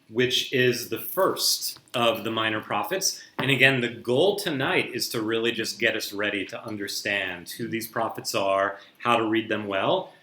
which is the first of the minor prophets. And again, the goal tonight is to really just get us ready to understand who these prophets are, how to read them well.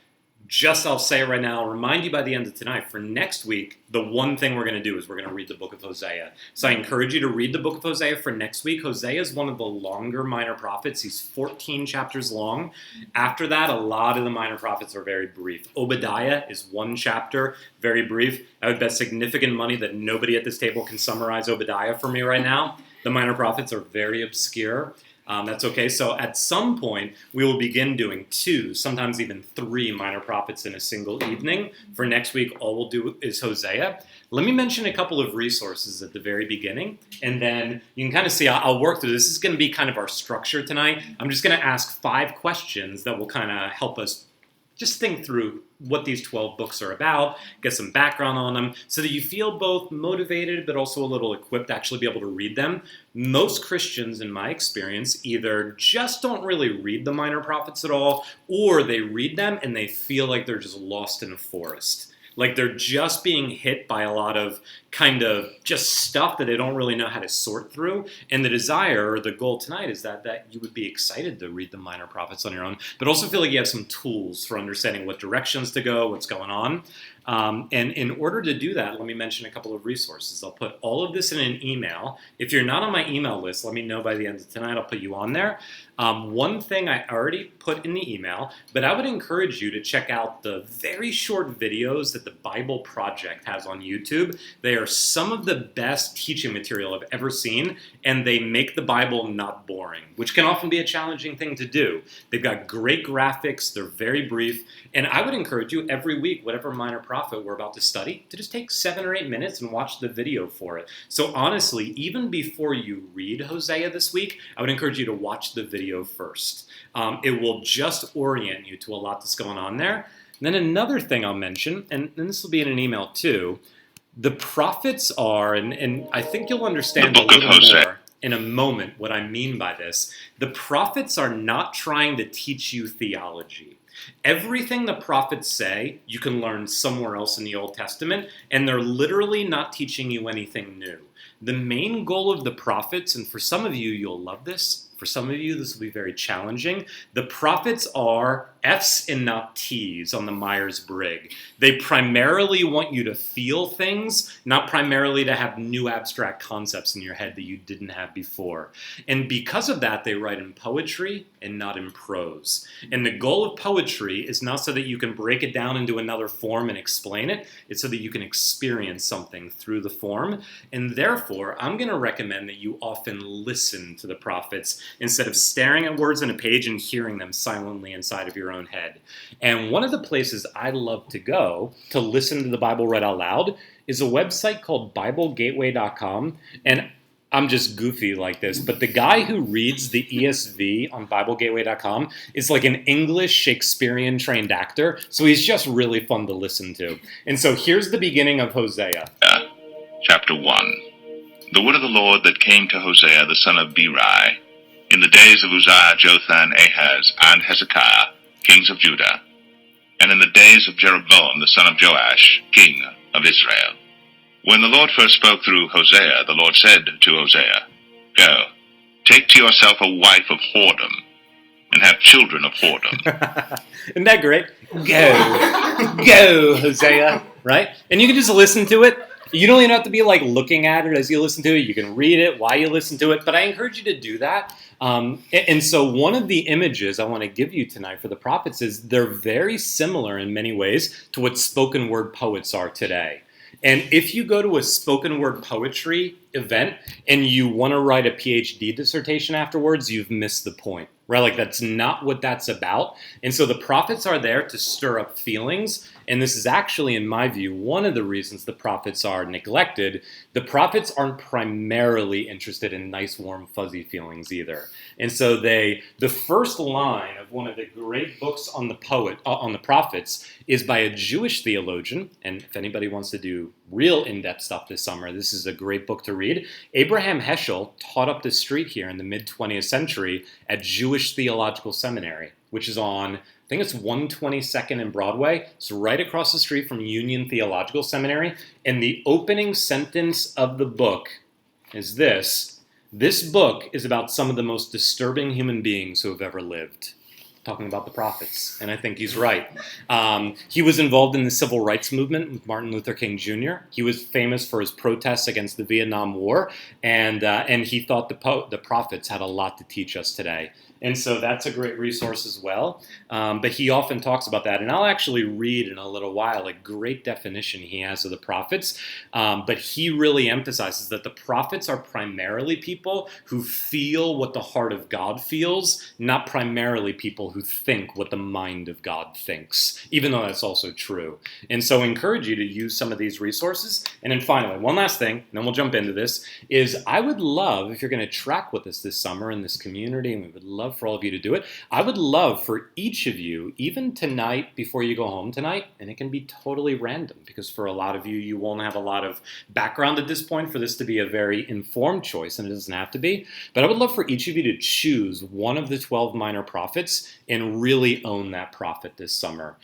Just, I'll say it right now, I'll remind you by the end of tonight, for next week, the one thing we're going to do is we're going to read the book of Hosea. So I encourage you to read the book of Hosea for next week. Hosea is one of the longer minor prophets. He's 14 chapters long. After that, a lot of the minor prophets are very brief. Obadiah is 1 chapter, very brief. I would bet significant money that nobody at this table can summarize Obadiah for me right now. The minor prophets are very obscure. That's okay. So at some point, we will begin doing 2, sometimes even 3 minor prophets in a single evening. For next week, all we'll do is Hosea. Let me mention a couple of resources at the very beginning, and then you can kind of see, I'll work through this. This is going to be kind of our structure tonight. I'm just going to ask 5 questions that will kind of help us just think through what these 12 books are about, get some background on them, so that you feel both motivated but also a little equipped to actually be able to read them. Most Christians, in my experience, either just don't really read the minor prophets at all, or they read them and they feel like they're just lost in a forest. Like they're just being hit by a lot of kind of just stuff that they don't really know how to sort through. And the desire or the goal tonight is that you would be excited to read the minor prophets on your own, but also feel like you have some tools for understanding what directions to go, what's going on. And in order to do that, let me mention a couple of resources. I'll put all of this in an email. If you're not on my email list, let me know by the end of tonight. I'll put you on there. One thing I already put in the email, but I would encourage you to check out the very short videos that the Bible Project has on YouTube. They are some of the best teaching material I've ever seen, and they make the Bible not boring, which can often be a challenging thing to do. They've got great graphics, they're very brief, and I would encourage you every week, whatever minor prophet we're about to study, to just take 7 or 8 minutes and watch the video for it. So honestly, even before you read Hosea this week, I would encourage you to watch the video first. It will just orient you to a lot that's going on there. And then another thing I'll mention, and this will be in an email too, the prophets are, and I think you'll understand a little more in a moment what I mean by this. The prophets are not trying to teach you theology. Everything the prophets say, you can learn somewhere else in the Old Testament, and they're literally not teaching you anything new. The main goal of the prophets, and for some of you, you'll love this. For some of you, this will be very challenging. The prophets are F's and not T's on the Myers-Briggs. They primarily want you to feel things, not primarily to have new abstract concepts in your head that you didn't have before. And because of that, they write in poetry and not in prose. And the goal of poetry is not so that you can break it down into another form and explain it. It's so that you can experience something through the form. And therefore, I'm going to recommend that you often listen to the prophets instead of staring at words on a page and hearing them silently inside of your own head. And one of the places I love to go to listen to the Bible read out loud is a website called BibleGateway.com. And I'm just goofy like this, but the guy who reads the ESV on BibleGateway.com is like an English Shakespearean trained actor, so he's just really fun to listen to. And so here's the beginning of Hosea. Chapter 1. The word of the Lord that came to Hosea the son of Beeri, in the days of Uzziah, Jotham, Ahaz, and Hezekiah, kings of Judah, and in the days of Jeroboam the son of Joash, king of Israel. When the Lord first spoke through Hosea, the Lord said to Hosea, Go, take to yourself a wife of whoredom, and have children of whoredom. Isn't that great? Go, Hosea, right? And you can just listen to it. You don't even have to be like looking at it as you listen to it. You can read it while you listen to it, but I encourage you to do that. And so one of the images I want to give you tonight for the prophets is they're very similar in many ways to what spoken word poets are today. And if you go to a spoken word poetry event and you want to write a PhD dissertation afterwards, you've missed the point, right? Like that's not what that's about. And so the prophets are there to stir up feelings. And this is actually, in my view, one of the reasons the prophets are neglected. The prophets aren't primarily interested in nice, warm, fuzzy feelings either. And so the first line of one of the great books on the prophets is by a Jewish theologian. And if anybody wants to do real in-depth stuff this summer, this is a great book to read. Abraham Heschel taught up the street here in the mid-20th century at Jewish Theological Seminary. which is on, I think it's 122nd and Broadway. It's right across the street from Union Theological Seminary. And the opening sentence of the book is this: "This book is about some of the most disturbing human beings who have ever lived." Talking about the prophets, and I think he's right. He was involved in the civil rights movement with Martin Luther King Jr. He was famous for his protests against the Vietnam War, and he thought the prophets had a lot to teach us today. And so that's a great resource as well. But he often talks about that, and I'll actually read in a little while a great definition he has of the prophets. But he really emphasizes that the prophets are primarily people who feel what the heart of God feels, not primarily people who think what the mind of God thinks, even though that's also true. And so I encourage you to use some of these resources. And then finally, one last thing, and then we'll jump into this, is I would love, if you're going to track with us this summer in this community, and we would love for all of you to do it, I would love for each of you, even tonight, before you go home tonight, and it can be totally random, because for a lot of you, you won't have a lot of background at this point for this to be a very informed choice, and it doesn't have to be, but I would love for each of you to choose one of the 12 minor prophets and really own that prophet this summer.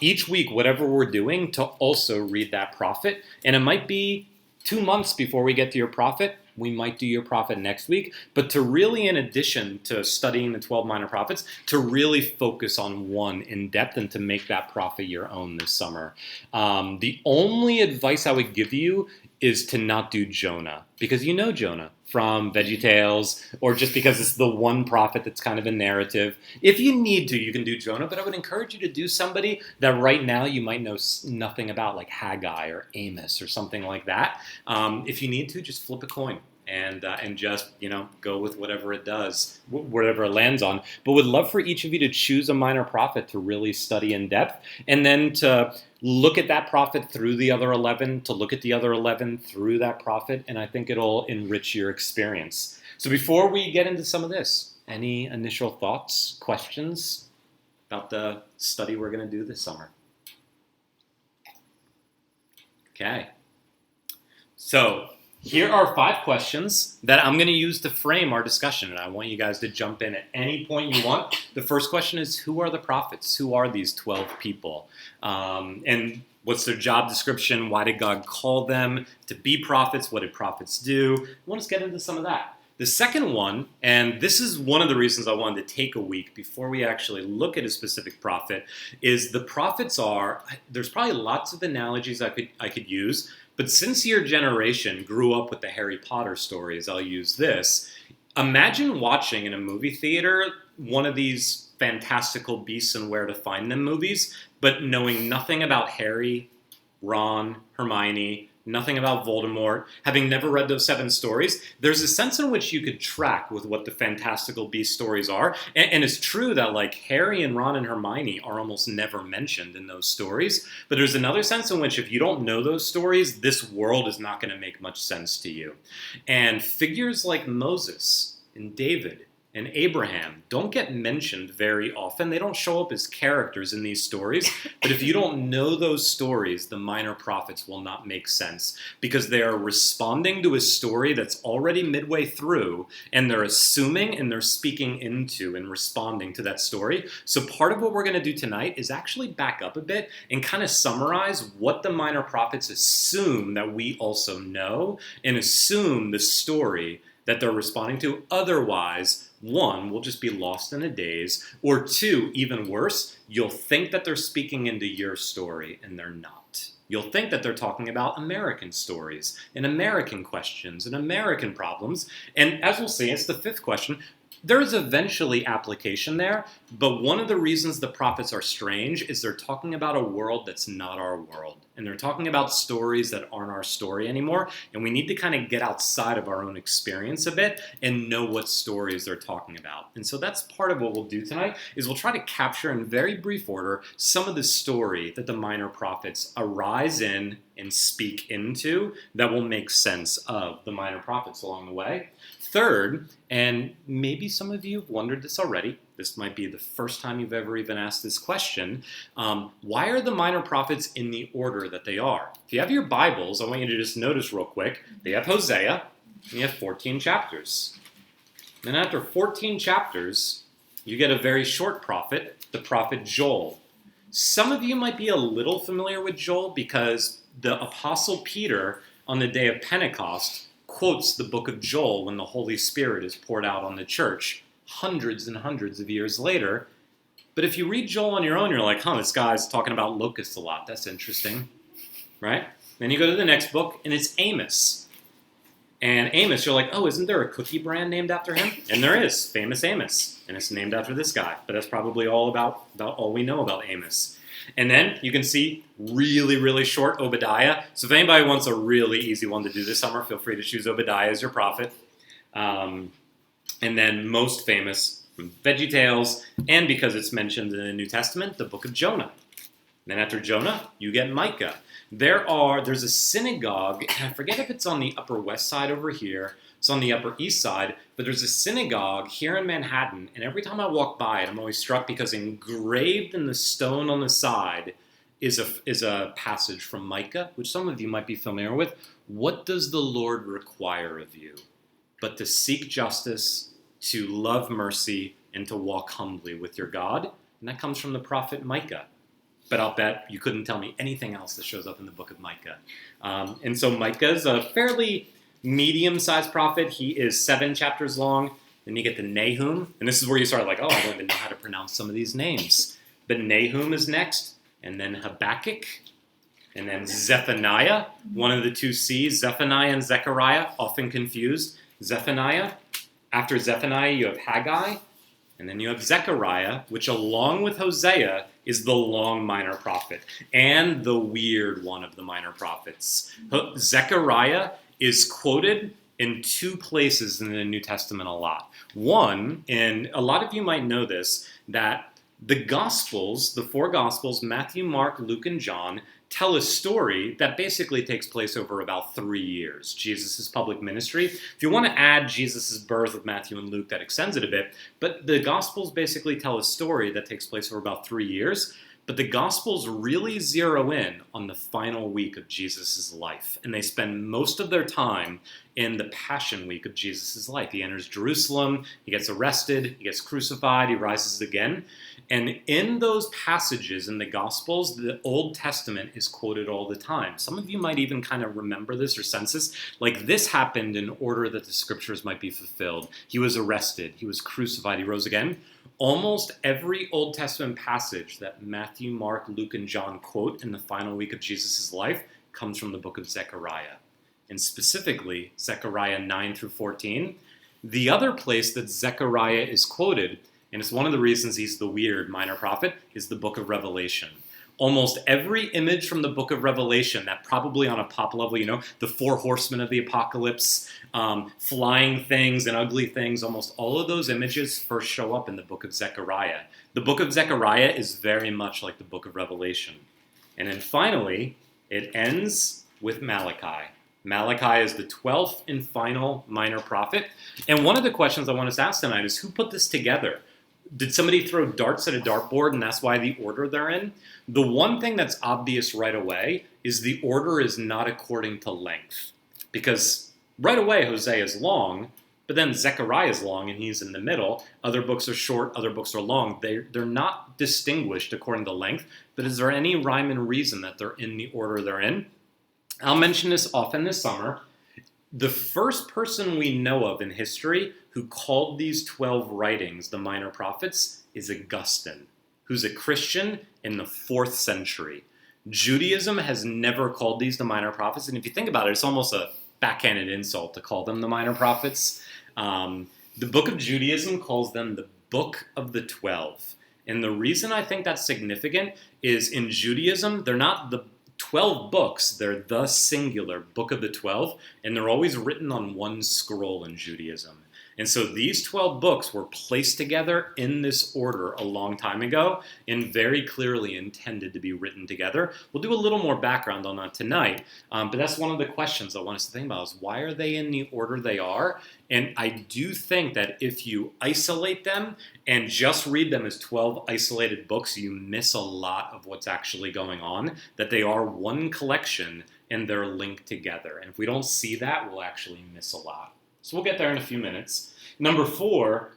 Each week, whatever we're doing, to also read that prophet, and it might be 2 months before we get to your prophet. We might do your prophet next week, but to really, in addition to studying the 12 minor prophets, to really focus on one in depth and to make that prophet your own this summer. The only advice I would give you is to not do Jonah, because you know Jonah from VeggieTales, or just because it's the one prophet that's kind of a narrative. If you need to, you can do Jonah, but I would encourage you to do somebody that right now you might know nothing about, like Haggai or Amos or something like that. If you need to, just flip a coin and just, go with whatever it does, whatever it lands on. But would love for each of you to choose a minor prophet to really study in depth, and then to look at that prophet through the other 11, to look at the other 11 through that prophet, and I think it'll enrich your experience. So before we get into some of this, any initial thoughts, questions about the study we're going to do this summer? Okay. So here are 5 questions that I'm going to use to frame our discussion, and I want you guys to jump in at any point you want. The first question is, who are the prophets? Who are these 12 people? And what's their job description? Why did God call them to be prophets? What did prophets do? Well, let's get into some of that. The second one, and this is one of the reasons I wanted to take a week before we actually look at a specific prophet, is the prophets there's probably lots of analogies I could use, but since your generation grew up with the Harry Potter stories, I'll use this. Imagine watching in a movie theater one of these Fantastical Beasts and Where to Find Them movies, but knowing nothing about Harry, Ron, Hermione, nothing about Voldemort, having never read those 7 stories. There's a sense in which you could track with what the Fantastical Beast stories are. And it's true that like Harry and Ron and Hermione are almost never mentioned in those stories. But there's another sense in which if you don't know those stories, this world is not going to make much sense to you. And figures like Moses and David and Abraham don't get mentioned very often. They don't show up as characters in these stories. But if you don't know those stories, the minor prophets will not make sense, because they are responding to a story that's already midway through, and they're assuming and they're speaking into and responding to that story. So part of what we're going to do tonight is actually back up a bit and kind of summarize what the minor prophets assume that we also know, and assume the story that they're responding to. Otherwise, 1, we'll just be lost in a daze, or 2, even worse, you'll think that they're speaking into your story, and they're not. You'll think that they're talking about American stories, and American questions, and American problems, and as we'll see, it's the 5th question. There is eventually application there, but one of the reasons the prophets are strange is they're talking about a world that's not our world. And they're talking about stories that aren't our story anymore. And we need to kind of get outside of our own experience a bit and know what stories they're talking about. And so that's part of what we'll do tonight, is we'll try to capture in very brief order some of the story that the minor prophets arise in and speak into that will make sense of the minor prophets along the way. Third, and maybe some of you have wondered this already, this might be the first time you've ever even asked this question, why are the minor prophets in the order that they are? If you have your Bibles, I want you to just notice real quick, they have Hosea, and you have 14 chapters. And after 14 chapters, you get a very short prophet, the prophet Joel. Some of you might be a little familiar with Joel because the Apostle Peter, on the day of Pentecost, quotes the book of Joel when the Holy Spirit is poured out on the church hundreds and hundreds of years later. But if you read Joel on your own, you're like, this guy's talking about locusts a lot. That's interesting, right? Then you go to the next book, and it's Amos. And Amos, you're like, isn't there a cookie brand named after him? And there is, famous Amos. And it's named after this guy. But that's probably all about all we know about Amos. And then you can see really, really short Obadiah. So if anybody wants a really easy one to do this summer, feel free to choose Obadiah as your prophet. And then most famous from VeggieTales, and because it's mentioned in the New Testament, the book of Jonah. Then after Jonah, you get Micah. There's a synagogue, and I forget if it's on the Upper West Side over here, it's on the Upper East Side, but there's a synagogue here in Manhattan, and every time I walk by it, I'm always struck because engraved in the stone on the side is a passage from Micah, which some of you might be familiar with. What does the Lord require of you? But to seek justice, to love mercy, and to walk humbly with your God. And that comes from the prophet Micah. But I'll bet you couldn't tell me anything else that shows up in the book of Micah. And so Micah's a fairly medium-sized prophet. He is 7 chapters long. Then you get to Nahum. And this is where you start like, I don't even know how to pronounce some of these names. But Nahum is next. And then Habakkuk. And then Zephaniah, one of the two C's. Zephaniah and Zechariah, often confused. Zephaniah. After Zephaniah, you have Haggai, and then you have Zechariah, which along with Hosea is the long minor prophet, and the weird one of the minor prophets. Zechariah is quoted in 2 places in the New Testament a lot. One, and a lot of you might know this, that the Gospels, the 4 Gospels, Matthew, Mark, Luke, and John, tell a story that basically takes place over about 3 years, Jesus' public ministry. If you want to add Jesus' birth with Matthew and Luke, that extends it a bit, but the Gospels basically tell a story that takes place over about 3 years, but the Gospels really zero in on the final week of Jesus' life, and they spend most of their time in the Passion Week of Jesus' life. He enters Jerusalem, he gets arrested, he gets crucified, he rises again. And in those passages in the Gospels, the Old Testament is quoted all the time. Some of you might even kind of remember this or sense this. Like this happened in order that the scriptures might be fulfilled. He was arrested, he was crucified, he rose again. Almost every Old Testament passage that Matthew, Mark, Luke, and John quote in the final week of Jesus' life comes from the book of Zechariah. And specifically, Zechariah 9 through 14. The other place that Zechariah is quoted, and it's one of the reasons he's the weird minor prophet, is the book of Revelation. Almost every image from the book of Revelation that probably on a pop level, the 4 horsemen of the apocalypse, flying things and ugly things, almost all of those images first show up in the book of Zechariah. The book of Zechariah is very much like the book of Revelation. And then finally, it ends with Malachi. Malachi is the 12th and final minor prophet. And one of the questions I want us to ask tonight is, who put this together? Did somebody throw darts at a dartboard and that's why the order they're in? The one thing that's obvious right away is the order is not according to length. Because right away Hosea is long, but then Zechariah is long and he's in the middle. Other books are short, other books are long. They're not distinguished according to length, but is there any rhyme and reason that they're in the order they're in? I'll mention this often this summer. The first person we know of in history who called these 12 writings the minor prophets is Augustine, who's a Christian in the 4th century. Judaism has never called these the minor prophets, and if you think about it, it's almost a backhanded insult to call them the minor prophets. The book of Judaism calls them the Book of the 12. And the reason I think that's significant is in Judaism, they're not the 12 books, they're the singular Book of the 12, and they're always written on one scroll in Judaism. And so these 12 books were placed together in this order a long time ago and very clearly intended to be written together. We'll do a little more background on that tonight, but that's one of the questions I want us to think about is why are they in the order they are? And I do think that if you isolate them and just read them as 12 isolated books, you miss a lot of what's actually going on, that they are one collection and they're linked together. And if we don't see that, we'll actually miss a lot. So we'll get there in a few minutes. Number 4,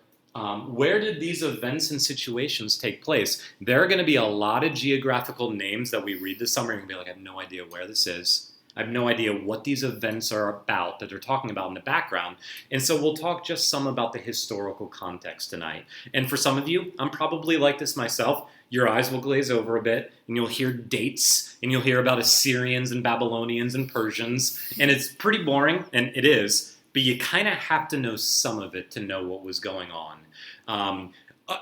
Where did these events and situations take place? There are going to be a lot of geographical names that we read this summer and you're going to be like, I have no idea where this is. I have no idea what these events are about that they're talking about in the background. And so we'll talk just some about the historical context tonight. And for some of you, I'm probably like this myself. Your eyes will glaze over a bit and you'll hear dates and you'll hear about Assyrians and Babylonians and Persians. And it's pretty boring, and it is, but you kind of have to know some of it to know what was going on.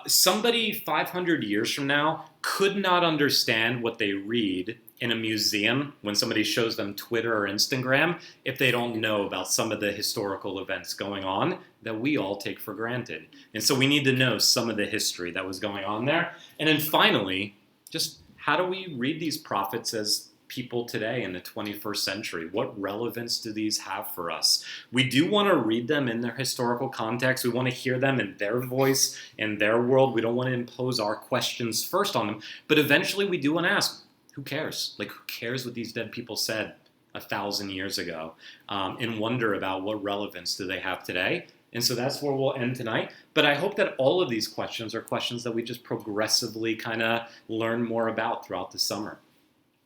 Somebody 500 years from now could not understand what they read in a museum when somebody shows them Twitter or Instagram if they don't know about some of the historical events going on that we all take for granted. And so we need to know some of the history that was going on there. And then finally, just how do we read these prophets as people today in the 21st century? What relevance do these have for us? We do want to read them in their historical context. We want to hear them in their voice, in their world. We don't want to impose our questions first on them. But eventually we do want to ask, who cares? Like, who cares what these dead people said 1,000 years ago? And wonder about what relevance do they have today? And so that's where we'll end tonight. But I hope that all of these questions are questions that we just progressively kind of learn more about throughout the summer.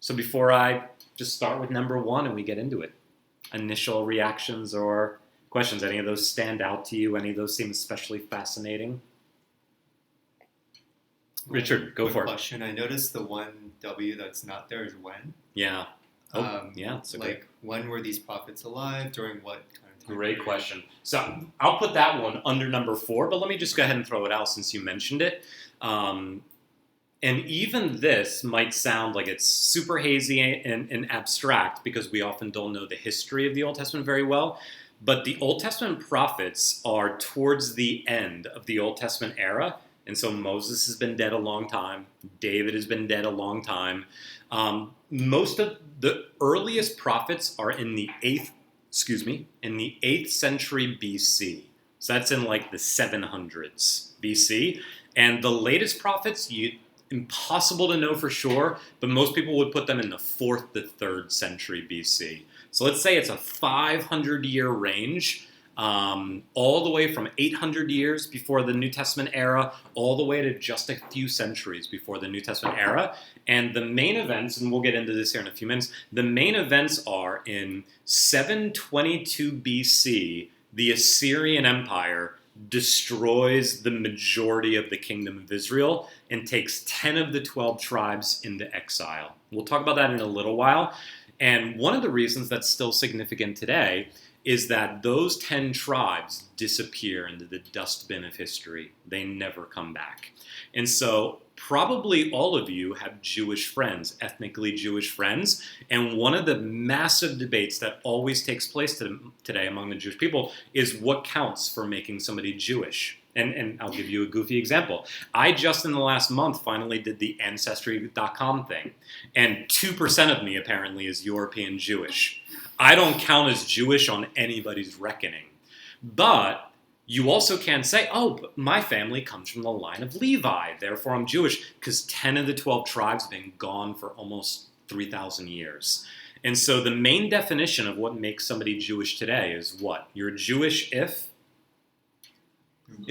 So before I just start with number one and we get into it, initial reactions or questions, any of those stand out to you? Any of those seem especially fascinating? Richard, go for it. Question. I noticed the one W that's not there is when. Yeah. Yeah. It's when were these prophets alive? During what kind of time Great period? question. So I'll put that one under number 4, but let me just go ahead and throw it out since you mentioned it. And even this might sound like it's super hazy and abstract because we often don't know the history of the Old Testament very well. But the Old Testament prophets are towards the end of the Old Testament era. And so Moses has been dead a long time. David has been dead a long time. Most of the earliest prophets are in the 8th century BC. So that's in like the 700s BC. And the latest prophets, impossible to know for sure, but most people would put them in the 4th to 3rd century BC. So let's say it's a 500-year range. All the way from 800 years before the New Testament era, all the way to just a few centuries before the New Testament era. And the main events, and we'll get into this here in a few minutes, the main events are in 722 BC, the Assyrian Empire destroys the majority of the kingdom of Israel and takes 10 of the 12 tribes into exile. We'll talk about that in a little while. And one of the reasons that's still significant today is that those 10 tribes disappear into the dustbin of history. They never come back. And so probably all of you have Jewish friends, ethnically Jewish friends, and one of the massive debates that always takes place today among the Jewish people is what counts for making somebody Jewish. And I'll give you a goofy example. I just in the last month finally did the Ancestry.com thing, and 2% of me apparently is European Jewish. I don't count as Jewish on anybody's reckoning. But you also can't say, oh, but my family comes from the line of Levi, therefore I'm Jewish, because 10 of the 12 tribes have been gone for almost 3,000 years. And so the main definition of what makes somebody Jewish today is what? You're Jewish if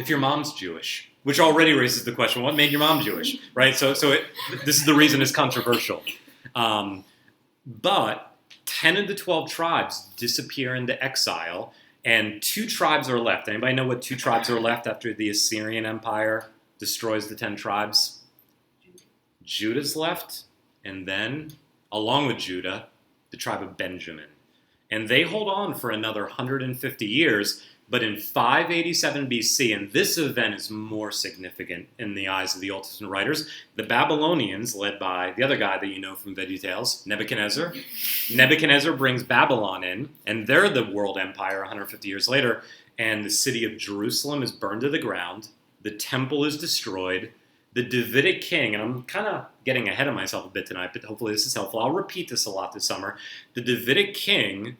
your mom's Jewish, which already raises the question, what made your mom Jewish, right? So this is the reason it's controversial. But 10 of the 12 tribes disappear into exile, and 2 tribes are left. Anybody know what 2 tribes are left after the Assyrian Empire destroys the 10 tribes? Judah's left, and then, along with Judah, the tribe of Benjamin. And they hold on for another 150 years, but in 587 BC, and this event is more significant in the eyes of the Old Testament writers, the Babylonians, led by the other guy that you know from VeggieTales, Nebuchadnezzar. Nebuchadnezzar brings Babylon in, and they're the world empire 150 years later, and the city of Jerusalem is burned to the ground, the temple is destroyed, the Davidic king, and I'm kind of getting ahead of myself a bit tonight, but hopefully this is helpful. I'll repeat this a lot this summer. The Davidic king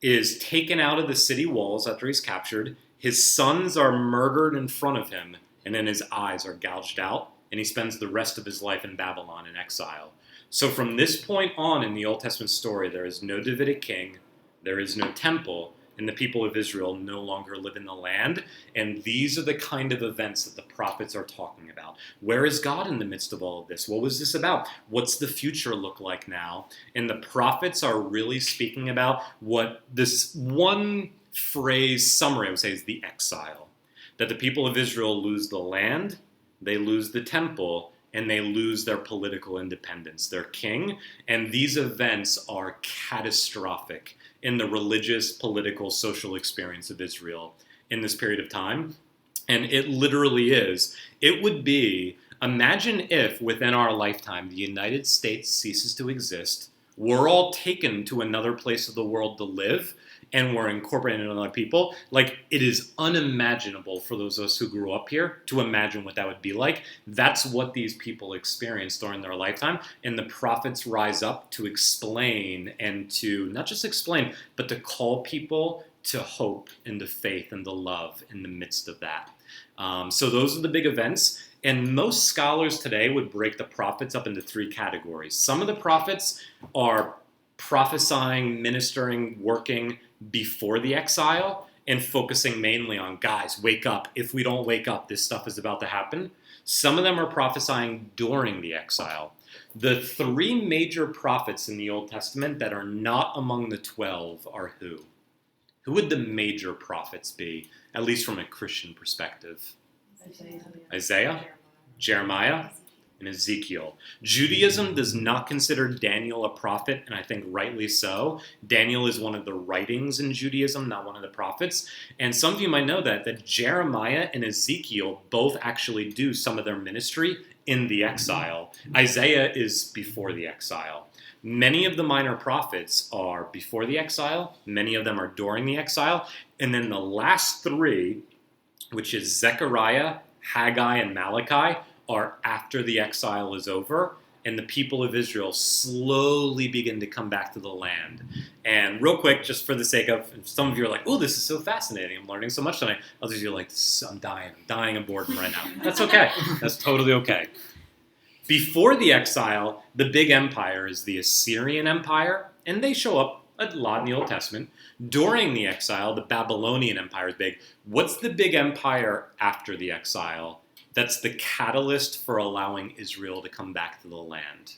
is taken out of the city walls after he's captured. His sons are murdered in front of him, and then his eyes are gouged out, and he spends the rest of his life in Babylon in exile. So from this point on in the Old Testament story, there is no Davidic king, there is no temple, and the people of Israel no longer live in the land. And these are the kind of events that the prophets are talking about. Where is God in the midst of all of this? What was this about? What's the future look like now? And the prophets are really speaking about what this one phrase summary I would say is the exile. That the people of Israel lose the land, they lose the temple, and they lose their political independence, their king. And these events are catastrophic in the religious, political, social experience of Israel in this period of time. And it literally is. It would be, imagine if within our lifetime the United States ceases to exist, we're all taken to another place of the world to live, and we're incorporated into other people. Like, it is unimaginable for those of us who grew up here to imagine what that would be like. That's what these people experienced during their lifetime. And the prophets rise up to explain, and to not just explain, but to call people to hope and to faith and to love in the midst of that. So those are the big events. And most scholars today would break the prophets up into three categories. Some of the prophets are prophesying, ministering, working before the exile, and focusing mainly on, guys, wake up. If we don't wake up, this stuff is about to happen. Some of them are prophesying during the exile. The three major prophets in the Old Testament that are not among the 12 are who? Who would the major prophets be, at least from a Christian perspective? Isaiah, Jeremiah, and Ezekiel. Judaism does not consider Daniel a prophet, and I think rightly so. Daniel is one of the writings in Judaism, not one of the prophets. And some of you might know that Jeremiah and Ezekiel both actually do some of their ministry in the exile. Isaiah is before the exile. Many of the minor prophets are before the exile. Many of them are during the exile. And then the last three, which is Zechariah, Haggai, and Malachi, are after the exile is over, and the people of Israel slowly begin to come back to the land. And real quick, just for the sake of, some of you are like, oh, this is so fascinating, I'm learning so much tonight. Others of you are like, I'm dying of boredom right now. That's okay. That's totally okay. Before the exile, the big empire is the Assyrian Empire, and they show up a lot in the Old Testament. During the exile, the Babylonian Empire is big. What's the big empire after the exile? That's the catalyst for allowing Israel to come back to the land.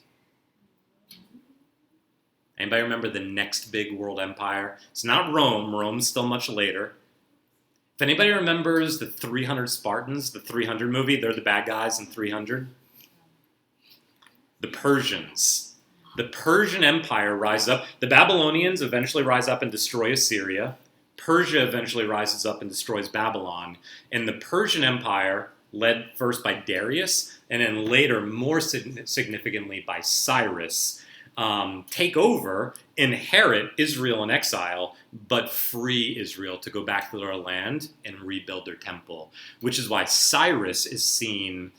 Anybody remember the next big world empire? It's not Rome. Rome's still much later. If anybody remembers the 300 Spartans, the 300 movie, they're the bad guys in 300. The Persians. The Persian Empire rises up. The Babylonians eventually rise up and destroy Assyria. Persia eventually rises up and destroys Babylon. And the Persian Empire, led first by Darius, and then later, more significantly, by Cyrus, take over, inherit Israel in exile, but free Israel to go back to their land and rebuild their temple, which is why Cyrus is seen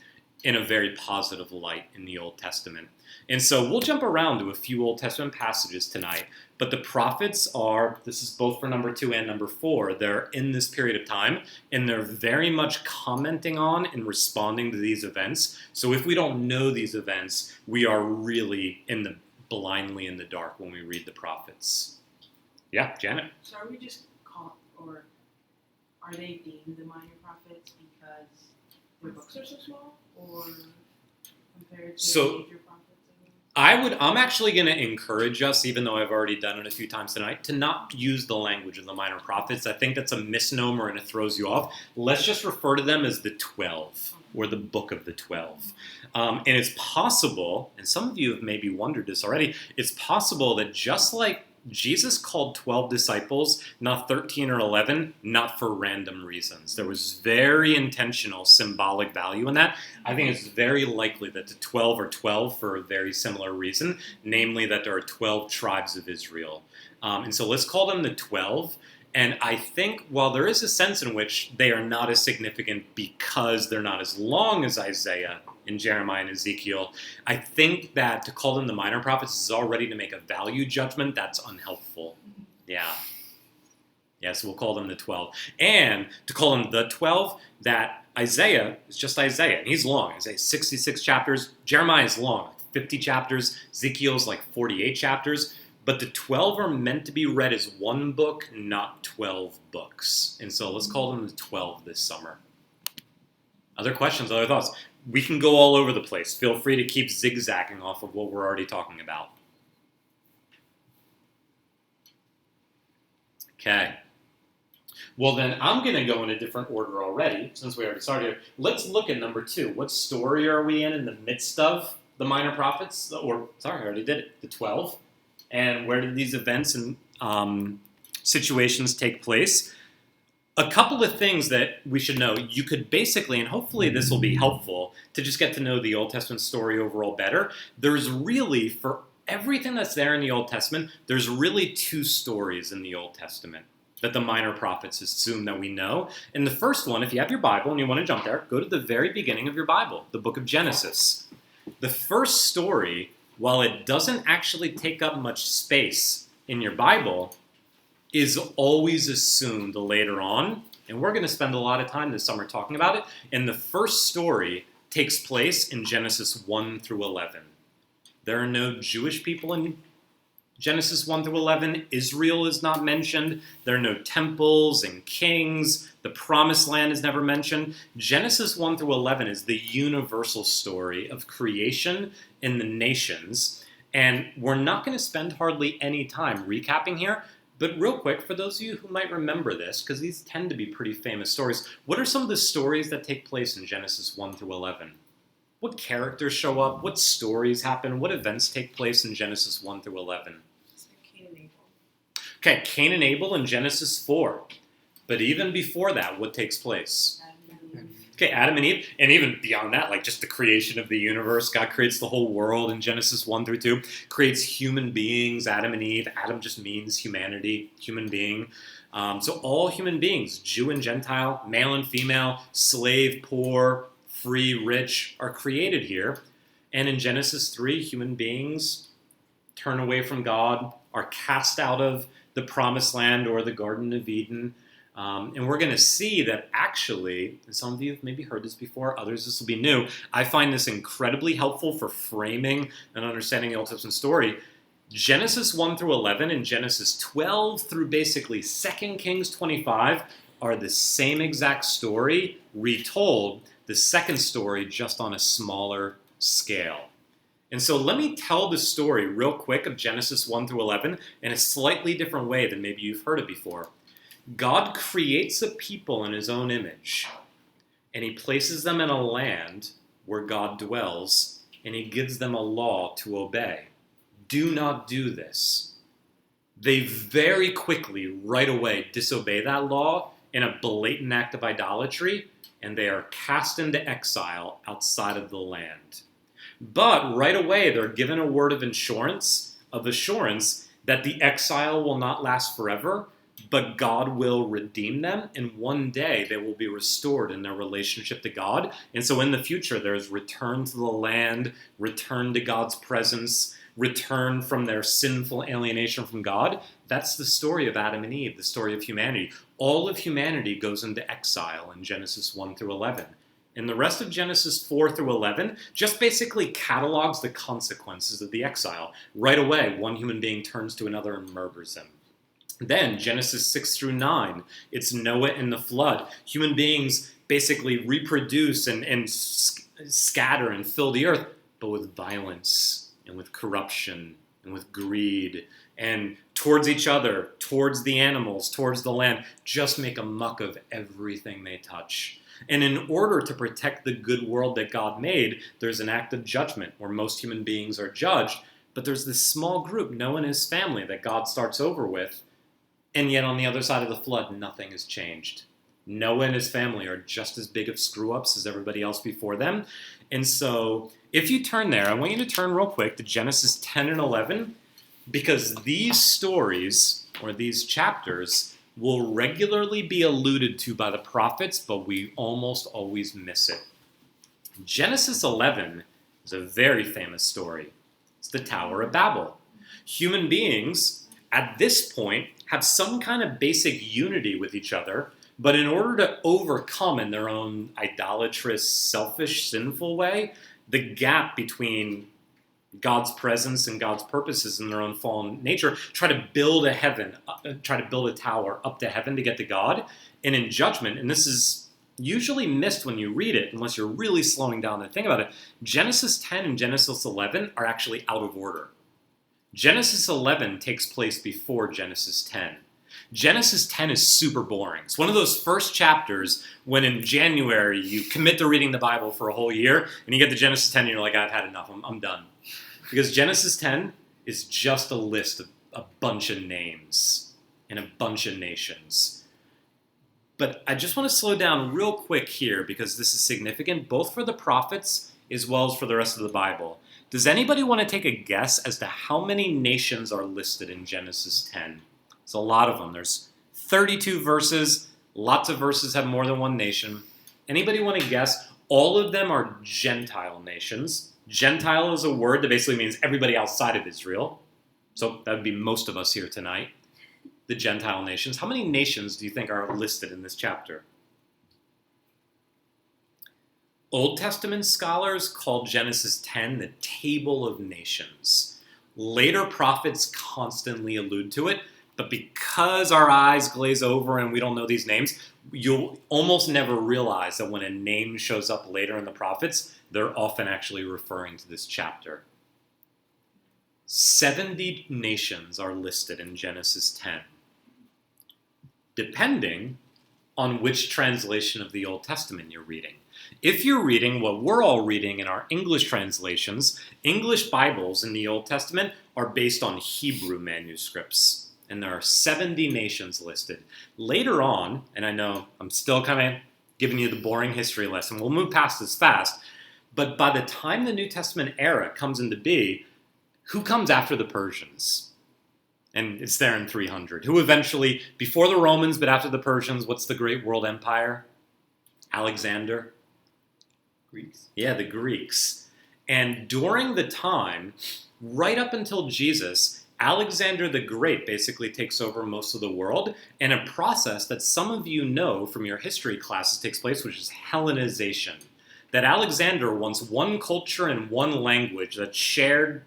in a very positive light in the Old Testament. And so we'll jump around to a few Old Testament passages tonight, but the prophets are, this is both for number 2 and number 4, they're in this period of time, and they're very much commenting on and responding to these events. So if we don't know these events, we are really blindly in the dark when we read the prophets. Yeah, Janet? So are we just or are they deemed the minor prophets because their books are so small, or compared to the major prophets? I'm actually going to encourage us, even though I've already done it a few times tonight, to not use the language of the minor prophets. I think that's a misnomer and it throws you off. Let's just refer to them as the 12, or the book of the 12. And it's possible, and some of you have maybe wondered this already, it's possible that just like Jesus called 12 disciples, not 13 or 11, not for random reasons. There was very intentional symbolic value in that. I think it's very likely that the 12 are 12 for a very similar reason, namely that there are 12 tribes of Israel. And so let's call them the 12. And I think while there is a sense in which they are not as significant because they're not as long as Isaiah and Jeremiah and Ezekiel, I think that to call them the minor prophets is already to make a value judgment that's unhelpful. Yeah. Yeah, so we'll call them the 12. And to call them the 12, that Isaiah is just Isaiah. And he's long. Isaiah 66 chapters. Jeremiah is long, 50 chapters. Ezekiel's like 48 chapters. but the 12 are meant to be read as one book, not 12 books. And so let's call them the 12 this summer. Other questions, other thoughts? We can go all over the place. Feel free to keep zigzagging off of what we're already talking about. Okay. Well, then I'm going to go in a different order already, since we already started. Let's look at number 2. What story are we in the midst of the minor prophets? Or, sorry, I already did it, the 12. And where did these events and situations take place? A couple of things that we should know. You could basically, and hopefully this will be helpful, to just get to know the Old Testament story overall better. There's really, for everything that's there in the Old Testament, there's really 2 stories in the Old Testament that the minor prophets assume that we know. And the first one, if you have your Bible and you want to jump there, go to the very beginning of your Bible, the book of Genesis. The first story, while it doesn't actually take up much space in your Bible, is always assumed later on, and we're going to spend a lot of time this summer talking about it, and the first story takes place in Genesis 1 through 11. There are no Jewish people in Genesis 1 through 11. Israel is not mentioned. There are no temples and kings. The promised land is never mentioned. Genesis 1 through 11 is the universal story of creation in the nations, and we're not going to spend hardly any time recapping here. But real quick, for those of you who might remember this, because these tend to be pretty famous stories, what are some of the stories that take place in Genesis 1 through 11? What characters show up? What stories happen? What events take place in Genesis 1 through 11? Cain and Abel. Okay, Cain and Abel in Genesis 4. But even before that, what takes place? Okay, Adam and Eve, and even beyond that, like just the creation of the universe. God creates the whole world in Genesis 1 through 2, creates human beings, Adam and Eve. Adam just means humanity, human being. So all human beings, Jew and Gentile, male and female, slave, poor, free, rich, are created here. And in Genesis 3, human beings turn away from God, are cast out of the promised land or the Garden of Eden. And we're going to see that actually, and some of you have maybe heard this before, others this will be new, I find this incredibly helpful for framing and understanding the Old Testament story. Genesis 1 through 11 and Genesis 12 through basically 2 Kings 25 are the same exact story retold, the second story just on a smaller scale. And so let me tell the story real quick of Genesis 1 through 11 in a slightly different way than maybe you've heard it before. God creates a people in his own image, and he places them in a land where God dwells, and he gives them a law to obey. Do not do this. They very quickly, right away, disobey that law in a blatant act of idolatry, and they are cast into exile outside of the land. But right away, they're given a word of assurance that the exile will not last forever, but God will redeem them, and one day they will be restored in their relationship to God. And so in the future, there's return to the land, return to God's presence, return from their sinful alienation from God. That's the story of Adam and Eve, the story of humanity. All of humanity goes into exile in Genesis 1 through 11. And the rest of Genesis 4 through 11 just basically catalogs the consequences of the exile. Right away, one human being turns to another and murders him. Then, Genesis 6 through 9, it's Noah and the flood. Human beings basically reproduce and scatter and fill the earth, but with violence and with corruption and with greed and towards each other, towards the animals, towards the land, just make a muck of everything they touch. And in order to protect the good world that God made, there's an act of judgment where most human beings are judged, but there's this small group, Noah and his family, that God starts over with. And yet on the other side of the flood, nothing has changed. Noah and his family are just as big of screw-ups as everybody else before them. And so if you turn there, I want you to turn real quick to Genesis 10 and 11, because these stories, or these chapters, will regularly be alluded to by the prophets, but we almost always miss it. Genesis 11 is a very famous story. It's the Tower of Babel. Human beings, at this point, have some kind of basic unity with each other, but in order to overcome in their own idolatrous, selfish, sinful way, the gap between God's presence and God's purposes in their own fallen nature, try to build a heaven, try to build a tower up to heaven to get to God. And in judgment, and this is usually missed when you read it, unless you're really slowing down to think about it, Genesis 10 and Genesis 11 are actually out of order. Genesis 11 takes place before Genesis 10. Genesis 10 is super boring. It's one of those first chapters when in January you commit to reading the Bible for a whole year, and you get to Genesis 10 and you're like, I've had enough, I'm done. Because Genesis 10 is just a list of a bunch of names and a bunch of nations. But I just want to slow down real quick here because this is significant both for the prophets as well as for the rest of the Bible. Does anybody want to take a guess as to how many nations are listed in Genesis 10? It's a lot of them. There's 32 verses. Lots of verses have more than one nation. Anybody want to guess? All of them are Gentile nations. Gentile is a word that basically means everybody outside of Israel. So that would be most of us here tonight. The Gentile nations. How many nations do you think are listed in this chapter? Old Testament scholars call Genesis 10 the Table of Nations. Later prophets constantly allude to it, but because our eyes glaze over and we don't know these names, you'll almost never realize that when a name shows up later in the prophets, they're often actually referring to this chapter. 70 nations are listed in Genesis 10, depending on which translation of the Old Testament you're reading. If you're reading what we're all reading in our English translations, English Bibles in the Old Testament are based on Hebrew manuscripts, and there are 70 nations listed. Later on, and I know I'm still kind of giving you the boring history lesson, we'll move past this fast, but by the time the New Testament era comes into being, who comes after the Persians? And it's there in 300. Who eventually, before the Romans, but after the Persians, what's the great world empire? Alexander. Greeks. Yeah, the Greeks. And during the time, right up until Jesus, Alexander the Great basically takes over most of the world in a process that some of you know from your history classes takes place, which is Hellenization. That Alexander wants one culture and one language that shared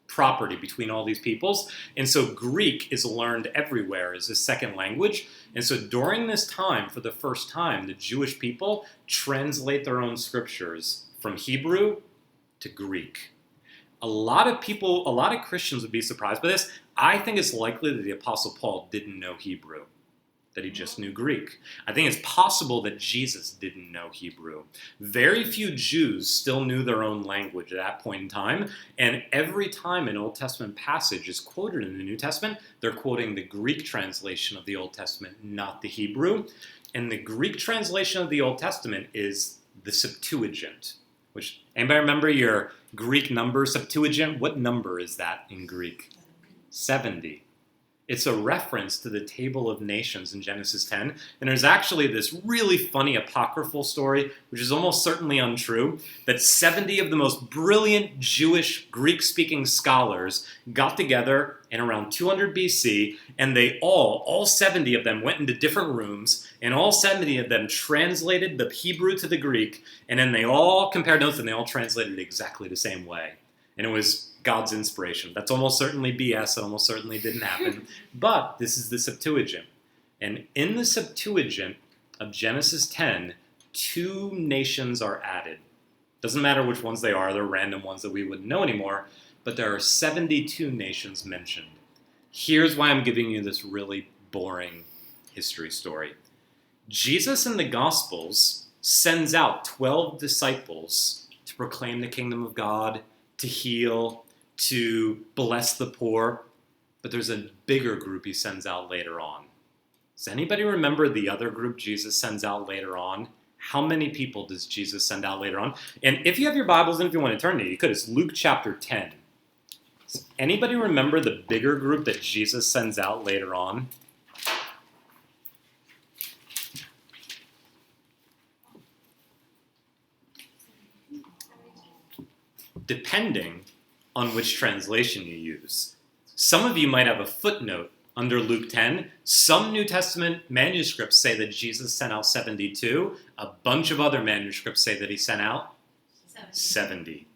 property between all these peoples, and so Greek is learned everywhere as a second language. And so during this time, for the first time, the Jewish people translate their own scriptures from Hebrew to Greek. A lot of Christians would be surprised by this. I think it's likely that the Apostle Paul didn't know Hebrew, that he just knew Greek. I think it's possible that Jesus didn't know Hebrew. Very few Jews still knew their own language at that point in time, and every time an Old Testament passage is quoted in the New Testament, they're quoting the Greek translation of the Old Testament, not the Hebrew. And the Greek translation of the Old Testament is the Septuagint, which, anybody remember your Greek number, Septuagint? What number is that in Greek? 70. It's a reference to the Table of Nations in Genesis 10. And there's actually this really funny apocryphal story, which is almost certainly untrue, that 70 of the most brilliant Jewish Greek-speaking scholars got together in around 200 BC, and they all 70 of them went into different rooms, and all 70 of them translated the Hebrew to the Greek, and then they all compared notes, and they all translated it exactly the same way. And it was God's inspiration. That's almost certainly BS. It almost certainly didn't happen. But this is the Septuagint. And in the Septuagint of Genesis 10, 2 nations are added. Doesn't matter which ones they are. They're random ones that we wouldn't know anymore. But there are 72 nations mentioned. Here's why I'm giving you this really boring history story. Jesus in the Gospels sends out 12 disciples to proclaim the kingdom of God, to heal, to bless the poor, but there's a bigger group he sends out later on. Does anybody remember the other group Jesus sends out later on? How many people does Jesus send out later on? And if you have your Bibles and if you want to turn to it, you could. It's Luke chapter 10. Does anybody remember the bigger group that Jesus sends out later on? Depending on which translation you use. Some of you might have a footnote under Luke 10. Some New Testament manuscripts say that Jesus sent out 72. A bunch of other manuscripts say that he sent out 70.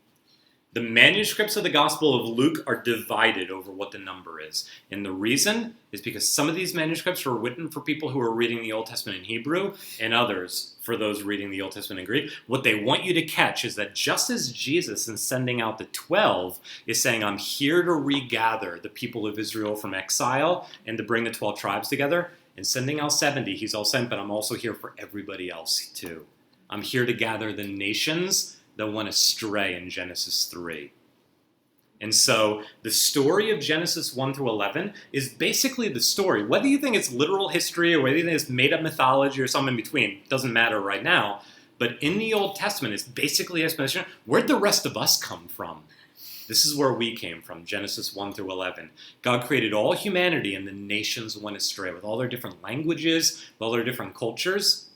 The manuscripts of the Gospel of Luke are divided over what the number is. And the reason is because some of these manuscripts were written for people who are reading the Old Testament in Hebrew, and others for those reading the Old Testament in Greek. What they want you to catch is that just as Jesus, in sending out the 12, is saying, I'm here to regather the people of Israel from exile and to bring the 12 tribes together, and sending out 70, he's all saying, but I'm also here for everybody else too. I'm here to gather the nations that went astray in Genesis 3. And so the story of Genesis 1 through 11 is basically the story. Whether you think it's literal history or whether you think it's made-up mythology or something in between, doesn't matter right now. But in the Old Testament, it's basically an explanation. Where'd the rest of us come from? This is where we came from, Genesis 1 through 11. God created all humanity and the nations went astray with all their different languages, with all their different cultures.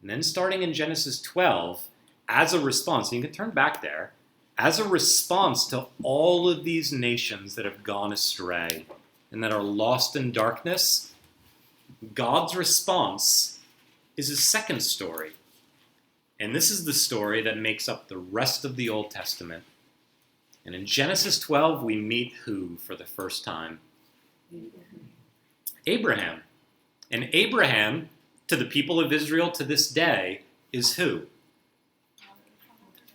And then starting in Genesis 12, as a response, and you can turn back there, as a response to all of these nations that have gone astray and that are lost in darkness, God's response is his second story. And this is the story that makes up the rest of the Old Testament. And in Genesis 12, we meet who for the first time? Abraham. And Abraham, to the people of Israel to this day, is who?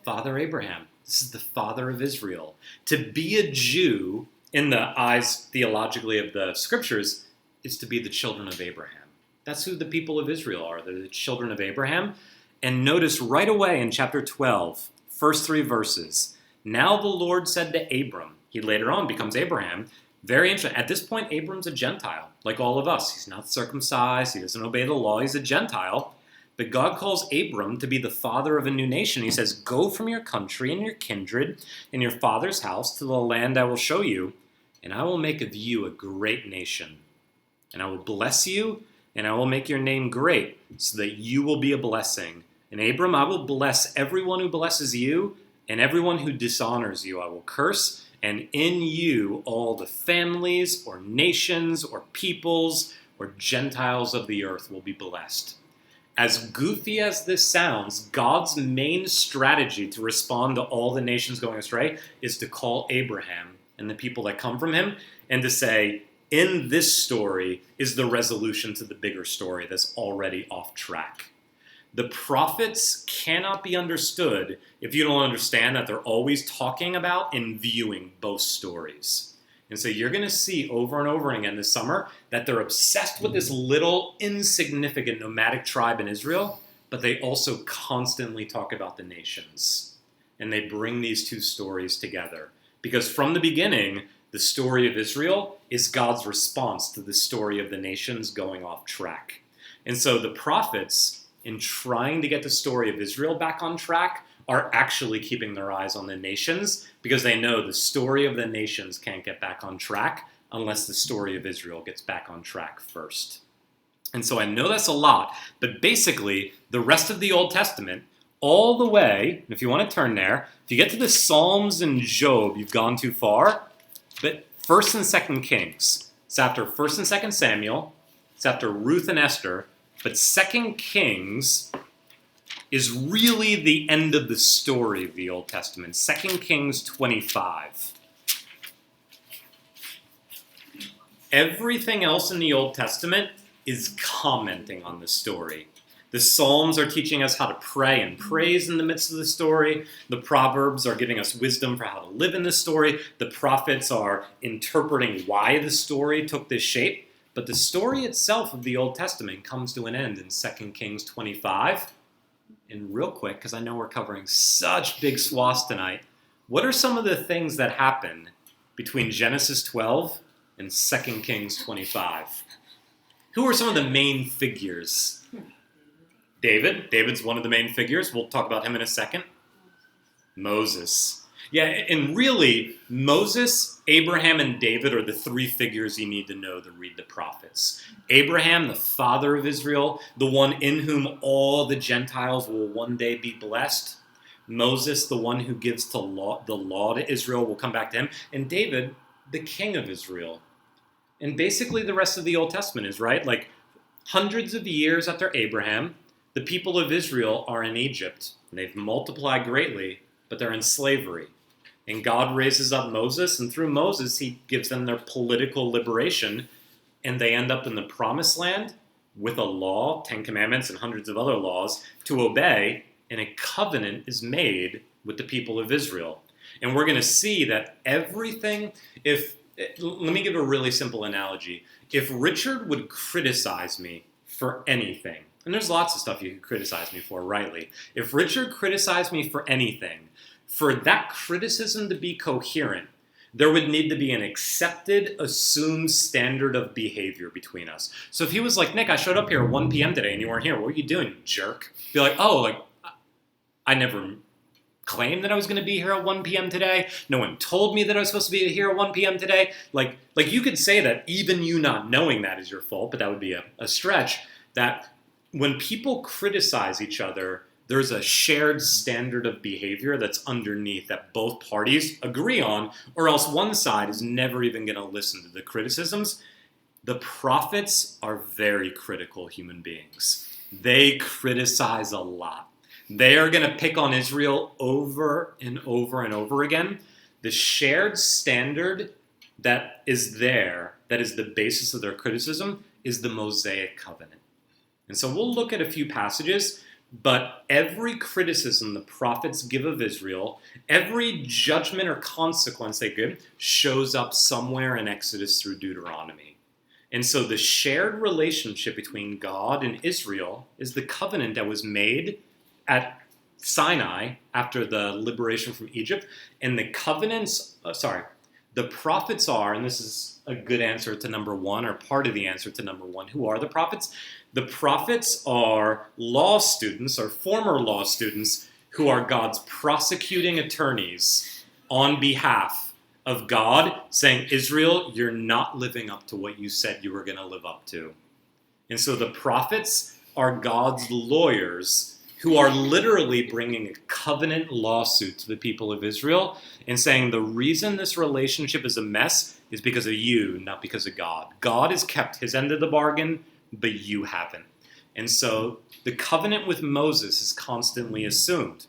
Father Abraham. This is the father of Israel. To be a Jew, in the eyes theologically of the scriptures, is to be the children of Abraham. That's who the people of Israel are. They're the children of Abraham. And notice right away in chapter 12, first 3 verses, now the Lord said to Abram, he later on becomes Abraham. Very interesting. At this point, Abram's a Gentile, like all of us. He's not circumcised. He doesn't obey the law. He's a Gentile. But God calls Abram to be the father of a new nation. He says, go from your country and your kindred and your father's house to the land I will show you, and I will make of you a great nation. And I will bless you, and I will make your name great, so that you will be a blessing. And Abram, I will bless everyone who blesses you, and everyone who dishonors you I will curse, and in you all the families or nations or peoples or Gentiles of the earth will be blessed. As goofy as this sounds, God's main strategy to respond to all the nations going astray is to call Abraham and the people that come from him and to say, in this story is the resolution to the bigger story that's already off track. The prophets cannot be understood if you don't understand that they're always talking about and viewing both stories. And so you're going to see over and over again this summer that they're obsessed with this little insignificant nomadic tribe in Israel, but they also constantly talk about the nations. And they bring these two stories together. Because from the beginning, the story of Israel is God's response to the story of the nations going off track. And so the prophets, in trying to get the story of Israel back on track, are actually keeping their eyes on the nations because they know the story of the nations can't get back on track unless the story of Israel gets back on track first. And so I know that's a lot, but basically the rest of the Old Testament, all the way, and if you want to turn there, if you get to the Psalms and Job, you've gone too far, but 1st and 2nd Kings. It's after 1st and 2nd Samuel, it's after Ruth and Esther, but 2nd Kings is really the end of the story of the Old Testament. 2 Kings 25. Everything else in the Old Testament is commenting on the story. The Psalms are teaching us how to pray and praise in the midst of the story. The Proverbs are giving us wisdom for how to live in the story. The prophets are interpreting why the story took this shape. But the story itself of the Old Testament comes to an end in 2 Kings 25. And real quick, because I know we're covering such big swaths tonight, what are some of the things that happen between Genesis 12 and 2 Kings 25? Who are some of the main figures? David. David's one of the main figures. We'll talk about him in a second. Moses. Yeah, and really, Moses, Abraham, and David are the 3 figures you need to know to read the prophets. Abraham, the father of Israel, the one in whom all the Gentiles will one day be blessed. Moses, the one who gives the law to Israel, will come back to him. And David, the king of Israel. And basically the rest of the Old Testament is, right? Like hundreds of years after Abraham, the people of Israel are in Egypt. And they've multiplied greatly, but they're in slavery. And God raises up Moses, and through Moses, he gives them their political liberation, and they end up in the promised land with a law, 10 commandments, and hundreds of other laws to obey, and a covenant is made with the people of Israel. And we're going to see that everything, let me give a really simple analogy. If Richard would criticize me for anything, and there's lots of stuff you could criticize me for, rightly. If Richard criticized me for anything, for that criticism to be coherent, there would need to be an accepted, assumed standard of behavior between us. So if he was like, Nick, I showed up here at 1 p.m. today and you weren't here, what were you doing, you jerk? Be like, oh, like, I never claimed that I was going to be here at 1 p.m. today. No one told me that I was supposed to be here at 1 p.m. today. Like you could say that even you not knowing that is your fault, but that would be a stretch. That when people criticize each other, there's a shared standard of behavior that's underneath that both parties agree on, or else one side is never even going to listen to the criticisms. The prophets are very critical human beings. They criticize a lot. They are going to pick on Israel over and over and over again. The shared standard that is there, that is the basis of their criticism, is the Mosaic covenant. And so we'll look at a few passages, but every criticism the prophets give of Israel, every judgment or consequence they give, shows up somewhere in Exodus through Deuteronomy. And so the shared relationship between God and Israel is the covenant that was made at Sinai after the liberation from Egypt. And the the prophets are, and this is a good answer to number one, or part of the answer to number one, who are the prophets? The prophets are law students, or former law students, who are God's prosecuting attorneys on behalf of God, saying, Israel, you're not living up to what you said you were going to live up to. And so the prophets are God's lawyers who are literally bringing a covenant lawsuit to the people of Israel and saying the reason this relationship is a mess is because of you, not because of God. God has kept his end of the bargain, but you haven't. And so the covenant with Moses is constantly assumed.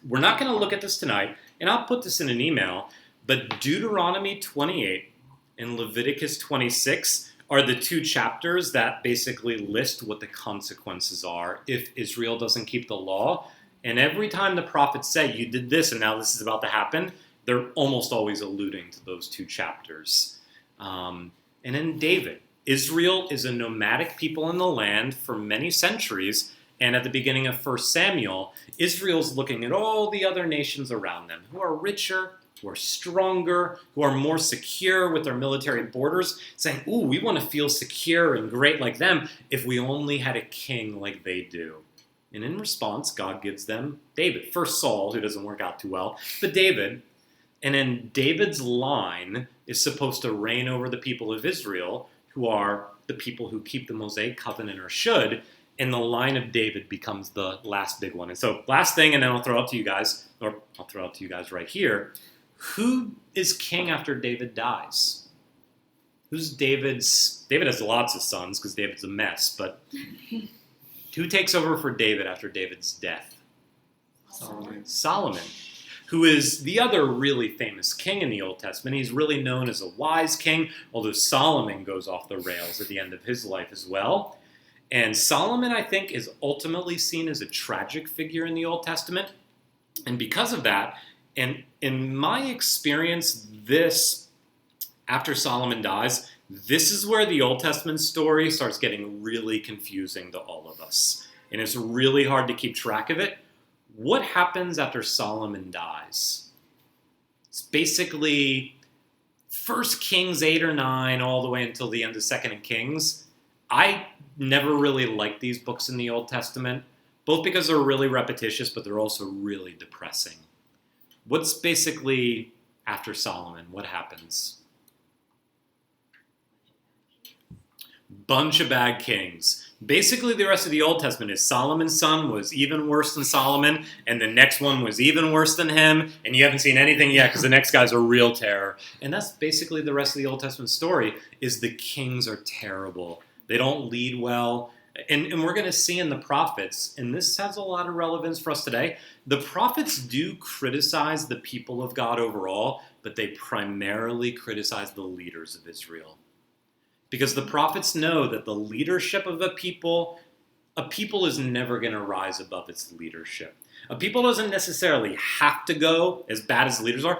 We're not going to look at this tonight, and I'll put this in an email, but Deuteronomy 28 and Leviticus 26 are the two chapters that basically list what the consequences are if Israel doesn't keep the law. And every time the prophets say, you did this and now this is about to happen, they're almost always alluding to those two chapters. And then David. Israel is a nomadic people in the land for many centuries, and at the beginning of 1 Samuel, Israel's looking at all the other nations around them who are richer, who are stronger, who are more secure with their military borders, saying, ooh, we want to feel secure and great like them if we only had a king like they do. And in response, God gives them David. First Saul, who doesn't work out too well, but David. And then David's line is supposed to reign over the people of Israel, who are the people who keep the Mosaic covenant or should, and the line of David becomes the last big one. And so last thing, and then I'll throw it to you guys, or I'll throw it to you guys right here. Who is king after David dies? David has lots of sons because David's a mess, but who takes over for David after David's death? Solomon, who is the other really famous king in the Old Testament. He's really known as a wise king, although Solomon goes off the rails at the end of his life as well. And Solomon, I think, is ultimately seen as a tragic figure in the Old Testament. And because of that, and in my experience, after Solomon dies, this is where the Old Testament story starts getting really confusing to all of us. And it's really hard to keep track of it. What happens after Solomon dies? It's basically 1 Kings 8 or 9 all the way until the end of 2 Kings. I never really liked these books in the Old Testament, both because they're really repetitious, but they're also really depressing. What's basically after Solomon? What happens? Bunch of bad kings. Basically, the rest of the Old Testament is Solomon's son was even worse than Solomon, and the next one was even worse than him, and you haven't seen anything yet because the next guy's a real terror. And that's basically the rest of the Old Testament story, is the kings are terrible. They don't lead well. And we're going to see in the prophets, and this has a lot of relevance for us today, the prophets do criticize the people of God overall, but they primarily criticize the leaders of Israel. Because the prophets know that the leadership of a people is never going to rise above its leadership. A people doesn't necessarily have to go as bad as leaders are,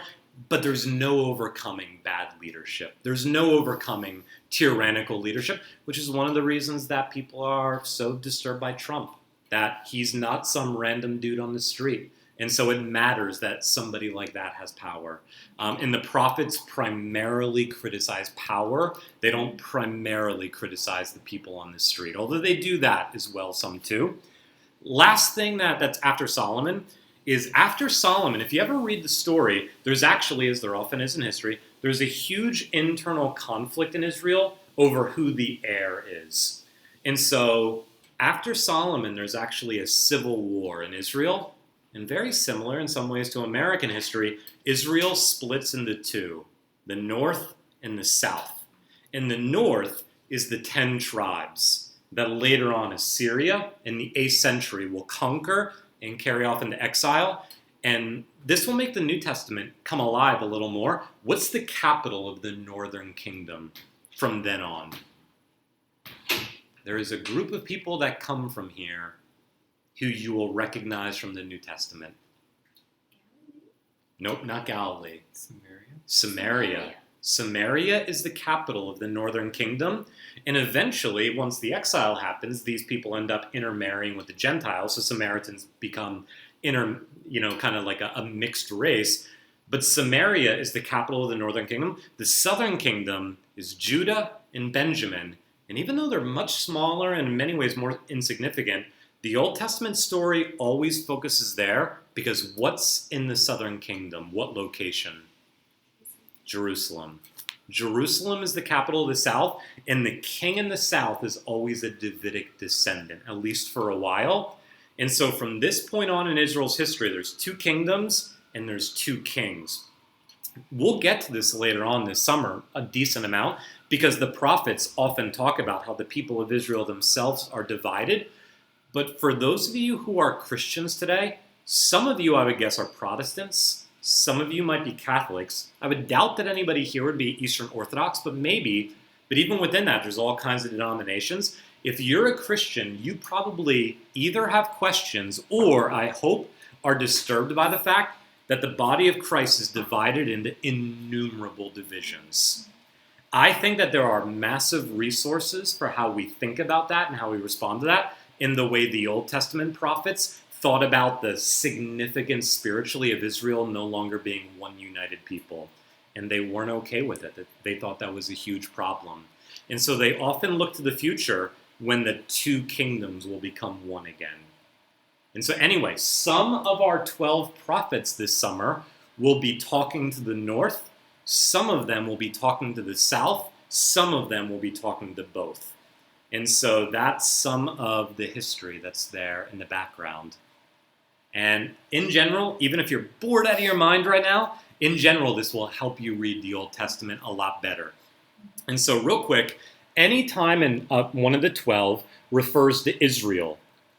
but there's no overcoming bad leadership. There's no overcoming tyrannical leadership, which is one of the reasons that people are so disturbed by Trump, that he's not some random dude on the street. And so it matters that somebody like that has power. And the prophets primarily criticize power. They don't primarily criticize the people on the street, although they do that as well, some too. Last thing that's after Solomon is after Solomon, if you ever read the story, there's actually, as there often is in history, there's a huge internal conflict in Israel over who the heir is. And so after Solomon, there's actually a civil war in Israel. And very similar in some ways to American history, Israel splits into two, the north and the south. In the north is the 10 tribes that later on Assyria in the 8th century will conquer and carry off into exile. And this will make the New Testament come alive a little more. What's the capital of the northern kingdom from then on? There is a group of people that come from here who you will recognize from the New Testament. Nope, not Galilee. Samaria. Samaria is the capital of the northern kingdom. And eventually, once the exile happens, these people end up intermarrying with the Gentiles. So Samaritans become kind of like a mixed race. But Samaria is the capital of the northern kingdom. The southern kingdom is Judah and Benjamin. And even though they're much smaller and in many ways more insignificant, the Old Testament story always focuses there because what's in the southern kingdom? What location? Jerusalem. Jerusalem is the capital of the south, and the king in the south is always a Davidic descendant, at least for a while. And so from this point on in Israel's history, there's 2 kingdoms and there's 2 kings. We'll get to this later on this summer, a decent amount, because the prophets often talk about how the people of Israel themselves are divided. But for those of you who are Christians today, some of you, I would guess, are Protestants. Some of you might be Catholics. I would doubt that anybody here would be Eastern Orthodox, but maybe. But even within that, there's all kinds of denominations. If you're a Christian, you probably either have questions or, I hope, are disturbed by the fact that the body of Christ is divided into innumerable divisions. I think that there are massive resources for how we think about that and how we respond to that in the way the Old Testament prophets thought about the significance spiritually of Israel no longer being one united people. And they weren't okay with it. They thought that was a huge problem. And so they often look to the future when the 2 kingdoms will become one again. And so anyway, some of our 12 prophets this summer will be talking to the north. Some of them will be talking to the south. Some of them will be talking to both. And so that's some of the history that's there in the background. And in general, even if you're bored out of your mind right now, in general, this will help you read the Old Testament a lot better. And so real quick, any time in one of the 12 refers to Israel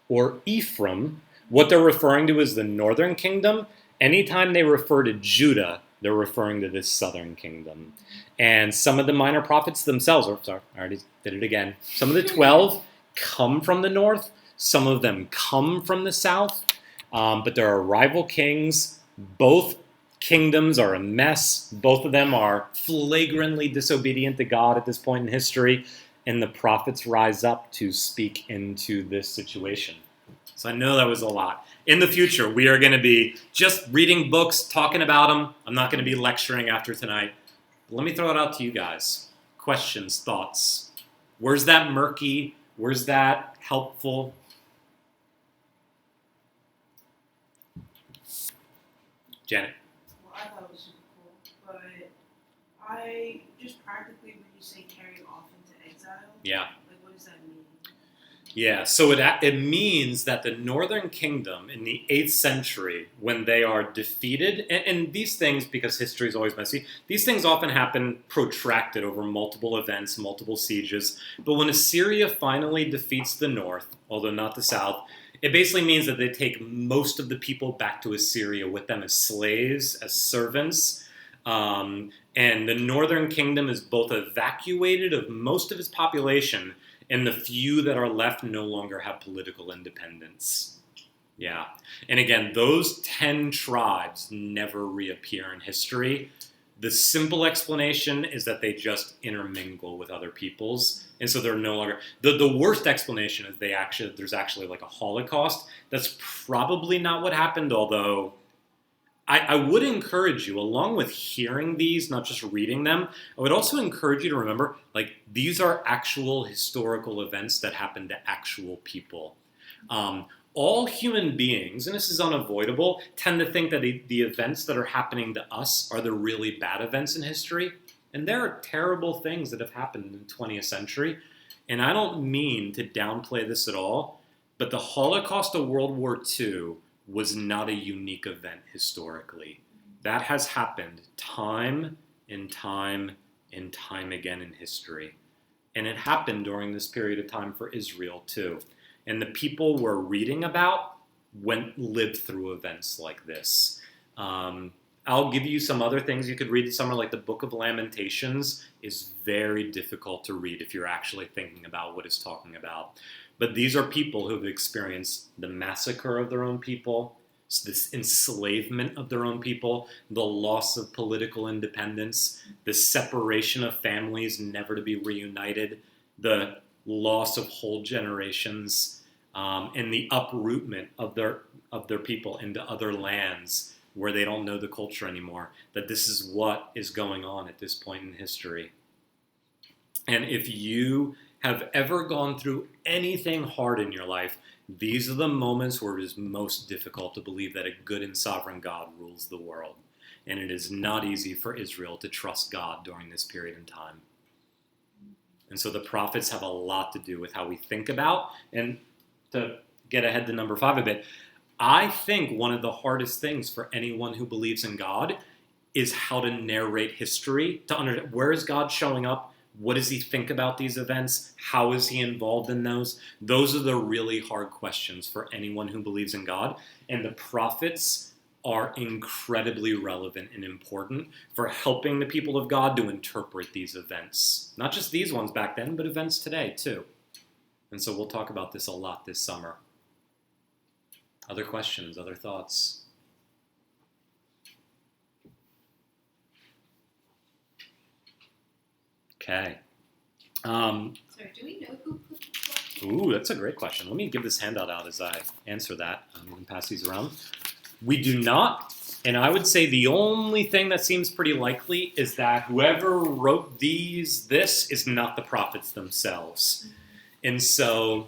or Ephraim, what they're referring to is the northern kingdom. Anytime they refer to Judah, they're referring to this southern kingdom. And some of the minor prophets themselves, I already did it again. Some of the 12 come from the north. Some of them come from the south. But there are rival kings. Both kingdoms are a mess. Both of them are flagrantly disobedient to God at this point in history. And the prophets rise up to speak into this situation. So I know that was a lot. In the future, we are going to be just reading books, talking about them. I'm not going to be lecturing after tonight. Let me throw it out to you guys. Questions, thoughts. Where's that murky? Where's that helpful? Janet. Well, I thought it was super cool, but I just practically, when you say carry off into exile, Yeah. like what does that mean? Yeah, so it means that the Northern Kingdom in the 8th century, when they are defeated, and these things, because history is always messy, these things often happen protracted over multiple events, multiple sieges. But when Assyria finally defeats the north, although not the south, it basically means that they take most of the people back to Assyria with them as slaves, as servants. And the Northern Kingdom is both evacuated of most of its population, and the few that are left no longer have political independence. Yeah. And again, those 10 tribes never reappear in history. The simple explanation is that they just intermingle with other peoples, and so they're no longer... The worst explanation is there's actually like a Holocaust. That's probably not what happened, although... I would encourage you, along with hearing these, not just reading them, I would also encourage you to remember, like, these are actual historical events that happen to actual people. All human beings, and this is unavoidable, tend to think that the events that are happening to us are the really bad events in history. And there are terrible things that have happened in the 20th century. And I don't mean to downplay this at all, but the Holocaust of World War II was not a unique event historically. That has happened time and time and time again in history. And it happened during this period of time for Israel too. And the people we're reading about lived through events like this. I'll give you some other things you could read this summer, like the Book of Lamentations is very difficult to read if you're actually thinking about what it's talking about. But these are people who've experienced the massacre of their own people, this enslavement of their own people, the loss of political independence, the separation of families never to be reunited, the loss of whole generations, and the uprootment of their people into other lands where they don't know the culture anymore. That this is what is going on at this point in history. And if you have ever gone through anything hard in your life, these are the moments where it is most difficult to believe that a good and sovereign God rules the world. And it is not easy for Israel to trust God during this period in time. And so the prophets have a lot to do with how we think about, and to get ahead to number 5 a bit, I think one of the hardest things for anyone who believes in God is how to narrate history, to understand where is God showing up. What does he think about these events? How is he involved in those? Those are the really hard questions for anyone who believes in God. And the prophets are incredibly relevant and important for helping the people of God to interpret these events. Not just these ones back then, but events today too. And so we'll talk about this a lot this summer. Other questions, other thoughts? Okay. Sorry, do we know who put this up? Ooh, that's a great question. Let me give this handout out as I answer that. I'm going to pass these around. We do not, and I would say the only thing that seems pretty likely is that whoever wrote this is not the prophets themselves. And so,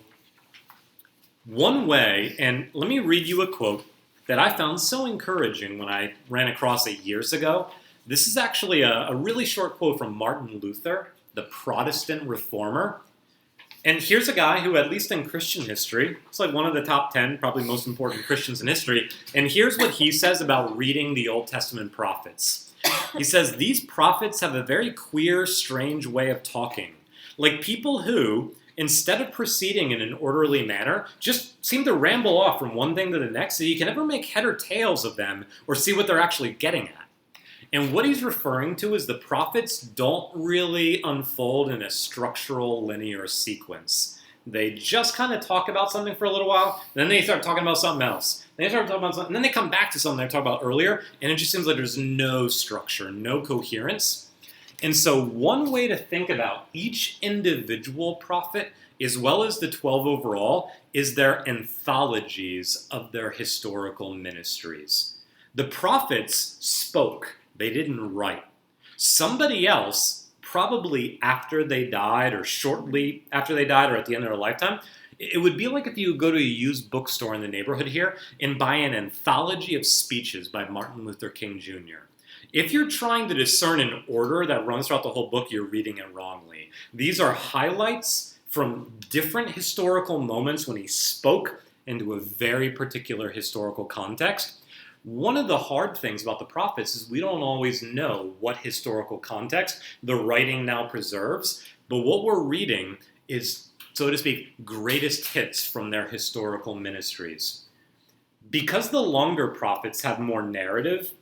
one way, and let me read you a quote that I found so encouraging when I ran across it years ago. This is actually a really short quote from Martin Luther, the Protestant reformer. And here's a guy who, at least in Christian history, is like one of the top 10, probably most important Christians in history. And here's what he says about reading the Old Testament prophets. He says, these prophets have a very queer, strange way of talking. Like people who, instead of proceeding in an orderly manner, just seem to ramble off from one thing to the next, so you can never make head or tails of them or see what they're actually getting at. And what he's referring to is the prophets don't really unfold in a structural, linear sequence. They just kind of talk about something for a little while, then they start talking about something else. Then they start talking about something, and then they come back to something they talked about earlier, and it just seems like there's no structure, no coherence. And so one way to think about each individual prophet, as well as the 12 overall, is their anthologies of their historical ministries. The prophets spoke. They didn't write. Somebody else, probably after they died or shortly after they died or at the end of their lifetime, it would be like if you go to a used bookstore in the neighborhood here and buy an anthology of speeches by Martin Luther King Jr. If you're trying to discern an order that runs throughout the whole book, you're reading it wrongly. These are highlights from different historical moments when he spoke into a very particular historical context. One of the hard things about the prophets is we don't always know what historical context the writing now preserves, but what we're reading is, so to speak, greatest hits from their historical ministries. Because the longer prophets have more narrative,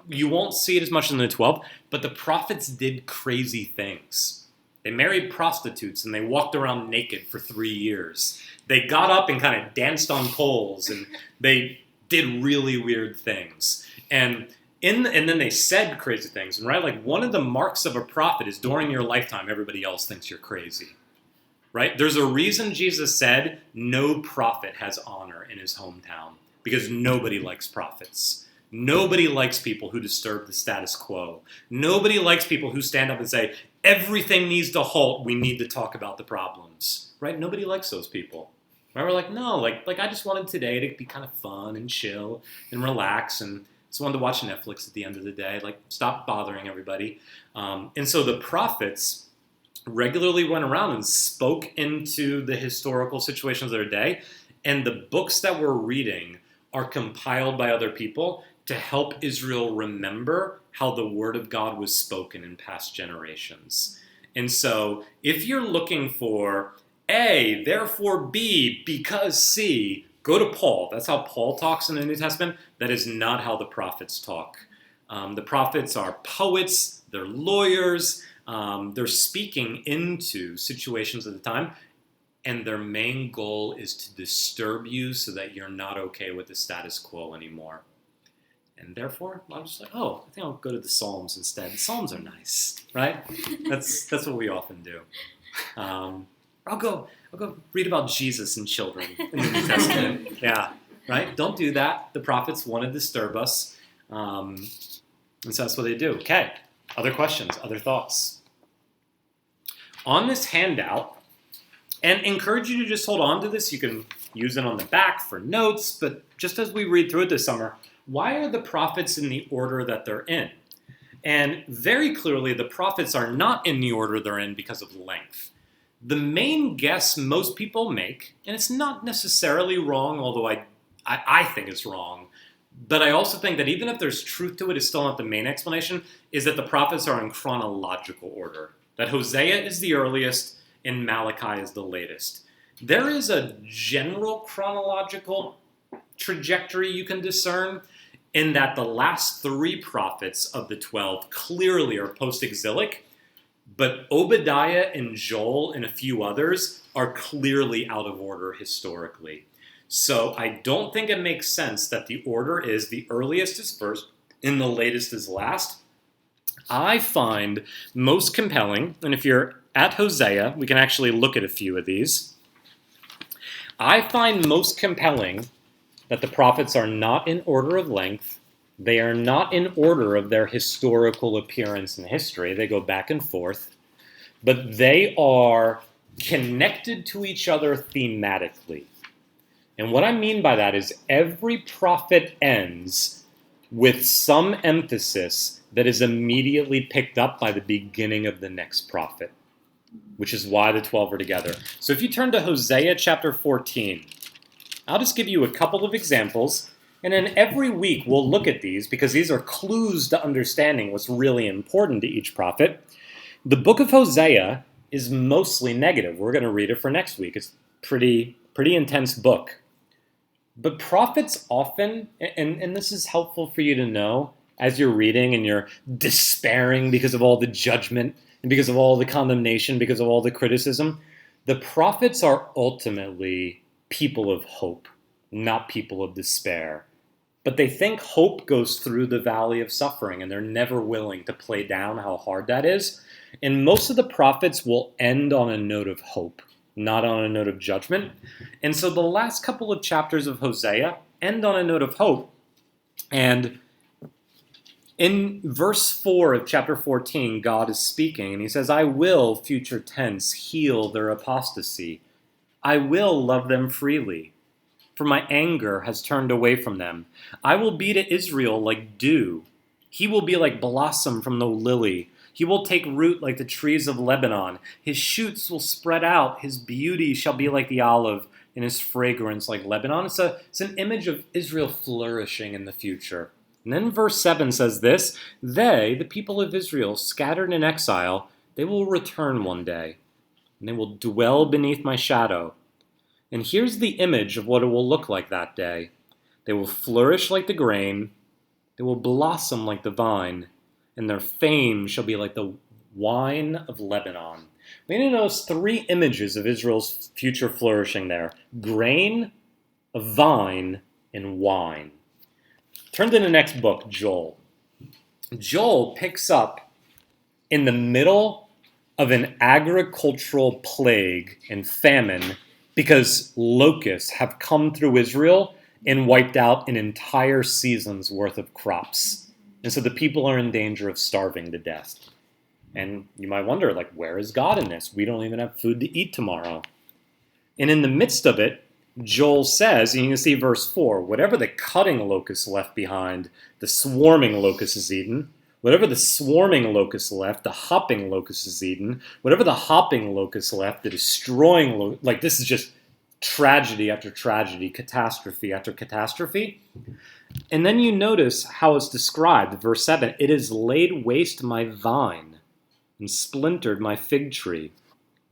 you won't see it as much in the 12, but the prophets did crazy things. They married prostitutes and they walked around naked for 3 years. They got up and kind of danced on poles, and they did really weird things. And then they said crazy things. And right, like one of the marks of a prophet is during your lifetime, everybody else thinks you're crazy. Right? There's a reason Jesus said no prophet has honor in his hometown, because nobody likes prophets. Nobody likes people who disturb the status quo. Nobody likes people who stand up and say, everything needs to halt, we need to talk about the problems. Right? Nobody likes those people. Right? We're like, no, like I just wanted today to be kind of fun and chill and relax, and just wanted to watch Netflix at the end of the day. Like, stop bothering everybody. And so the prophets regularly went around and spoke into the historical situations of their day, and the books that we're reading are compiled by other people to help Israel remember how the word of God was spoken in past generations. And so if you're looking for A, therefore B, because C, go to Paul. That's how Paul talks in the New Testament. That is not how the prophets talk. The prophets are poets, they're lawyers, they're speaking into situations at the time, and their main goal is to disturb you so that you're not okay with the status quo anymore. And therefore, I'm just like, oh, I think I'll go to the Psalms instead. The Psalms are nice, right? That's what we often do. I'll go read about Jesus and children in the New Testament. Yeah, right? Don't do that. The prophets want to disturb us. And so that's what they do. Okay, other questions, other thoughts? On this handout, and encourage you to just hold on to this. You can use it on the back for notes, but just as we read through it this summer, why are the prophets in the order that they're in? And very clearly, the prophets are not in the order they're in because of length. The main guess most people make, and it's not necessarily wrong, although I think it's wrong, but I also think that even if there's truth to it, it's still not the main explanation, is that the prophets are in chronological order. That Hosea is the earliest and Malachi is the latest. There is a general chronological trajectory you can discern in that the last 3 prophets of the 12 clearly are post-exilic, but Obadiah and Joel and a few others are clearly out of order historically. So I don't think it makes sense that the order is the earliest is first and the latest is last. I find most compelling, and if you're at Hosea, we can actually look at a few of these. I find most compelling that the prophets are not in order of length. They are not in order of their historical appearance in history. They go back and forth. But they are connected to each other thematically. And what I mean by that is every prophet ends with some emphasis that is immediately picked up by the beginning of the next prophet, which is why the 12 are together. So if you turn to Hosea chapter 14, I'll just give you a couple of examples, and then every week we'll look at these because these are clues to understanding what's really important to each prophet. The book of Hosea is mostly negative. We're going to read it for next week. It's pretty intense book. But prophets often, and this is helpful for you to know as you're reading and you're despairing because of all the judgment and because of all the condemnation, because of all the criticism, the prophets are ultimately people of hope, not people of despair. But they think hope goes through the valley of suffering, and they're never willing to play down how hard that is. And most of the prophets will end on a note of hope, not on a note of judgment. And so the last couple of chapters of Hosea end on a note of hope. And in verse 4 of chapter 14, God is speaking, and he says, I will, future tense, heal their apostasy. I will love them freely, for my anger has turned away from them. I will be to Israel like dew. He will be like blossom from the lily. He will take root like the trees of Lebanon. His shoots will spread out. His beauty shall be like the olive, and his fragrance like Lebanon. It's an image of Israel flourishing in the future. And then verse 7 says this: they, the people of Israel, scattered in exile, they will return one day, and they will dwell beneath my shadow. And here's the image of what it will look like that day. They will flourish like the grain, they will blossom like the vine, and their fame shall be like the wine of Lebanon. We need to notice three images of Israel's future flourishing there: grain, a vine, and wine. Turn to the next book, Joel. Joel picks up in the middle of an agricultural plague and famine because locusts have come through Israel and wiped out an entire season's worth of crops. And so the people are in danger of starving to death. And you might wonder, like, where is God in this? We don't even have food to eat tomorrow. And in the midst of it, Joel says, and you can see verse 4, whatever the cutting locust left behind, the swarming locust is eaten. Whatever the swarming locust left, the hopping locust is eaten. Whatever the hopping locust left, the destroying locust, like this is just tragedy after tragedy, catastrophe after catastrophe. And then you notice how it's described, verse 7, it has laid waste my vine and splintered my fig tree.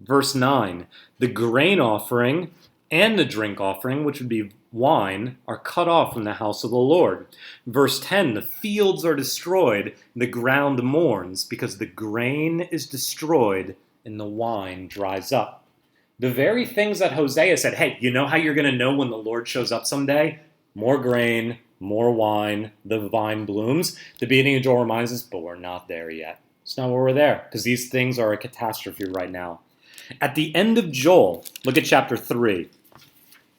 Verse 9, the grain offering and the drink offering, which would be wine, are cut off from the house of the Lord. Verse 10, the fields are destroyed, the ground mourns, because the grain is destroyed and the wine dries up. The very things that Hosea said, hey, you know how you're going to know when the Lord shows up someday? More grain, more wine, the vine blooms. The beginning of Joel reminds us, but we're not there yet. It's not where we're there, because these things are a catastrophe right now. At the end of Joel, look at chapter 3.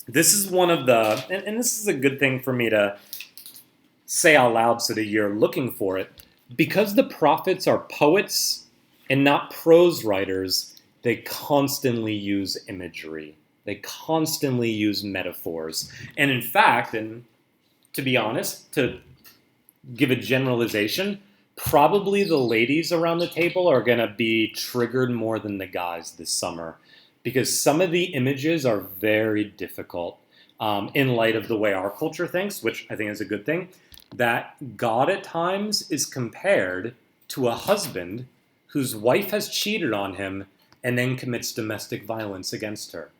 This is one of the, and this is a good thing for me to say out loud so that you're looking for it. Because the prophets are poets and not prose writers, they constantly use imagery. They constantly use metaphors. And in fact, and to be honest, to give a generalization, probably the ladies around the table are going to be triggered more than the guys this summer, because some of the images are very difficult in light of the way our culture thinks, which I think is a good thing, that God at times is compared to a husband whose wife has cheated on him and then commits domestic violence against her.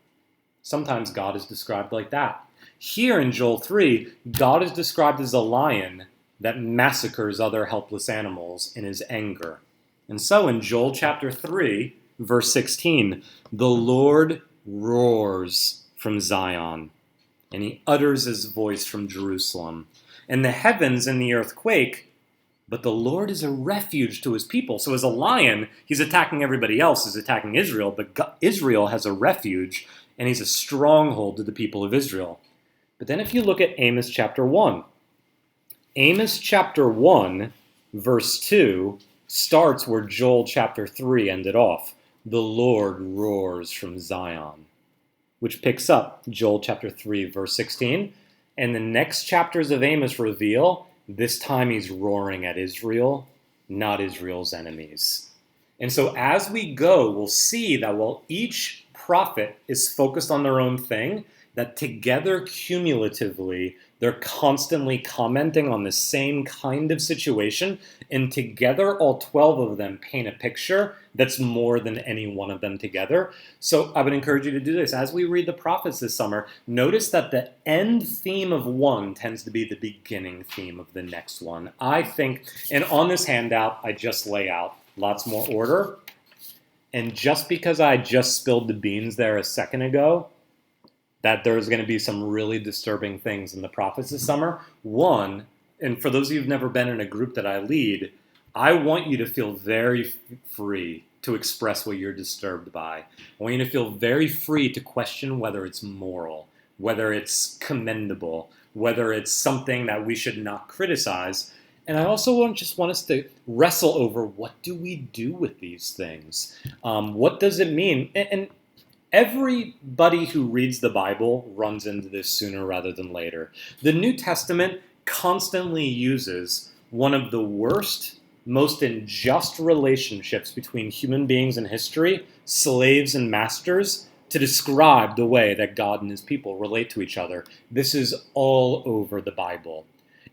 Sometimes God is described like that. Here in Joel 3, God is described as a lion that massacres other helpless animals in his anger. And so in Joel chapter 3, verse 16, the Lord roars from Zion, and he utters his voice from Jerusalem. And the heavens and the earth quake, but the Lord is a refuge to his people. So as a lion, he's attacking everybody else, he's attacking Israel, but Israel has a refuge, and he's a stronghold to the people of Israel. But then if you look at Amos chapter 1, Amos chapter 1, verse 2, starts where Joel chapter 3 ended off. The Lord roars from Zion, which picks up Joel chapter 3, verse 16. And the next chapters of Amos reveal, this time he's roaring at Israel, not Israel's enemies. And so as we go, we'll see that while each prophet is focused on their own thing, that together cumulatively, they're constantly commenting on the same kind of situation, and together all 12 of them paint a picture that's more than any one of them together. So I would encourage you to do this. As we read the prophets this summer, notice that the end theme of one tends to be the beginning theme of the next one. I think, and on this handout, I just lay out lots more order. And just because I just spilled the beans there a second ago, that there's going to be some really disturbing things in the prophets this summer. One, and for those of you who've never been in a group that I lead, I want you to feel very free to express what you're disturbed by. I want you to feel very free to question whether it's moral, whether it's commendable, whether it's something that we should not criticize. And I also want us to wrestle over, what do we do with these things? What does it mean? And everybody who reads the Bible runs into this sooner rather than later. The New Testament constantly uses one of the worst most unjust relationships between human beings in history, slaves and masters, to describe the way that God and his people relate to each other. This is all over the Bible.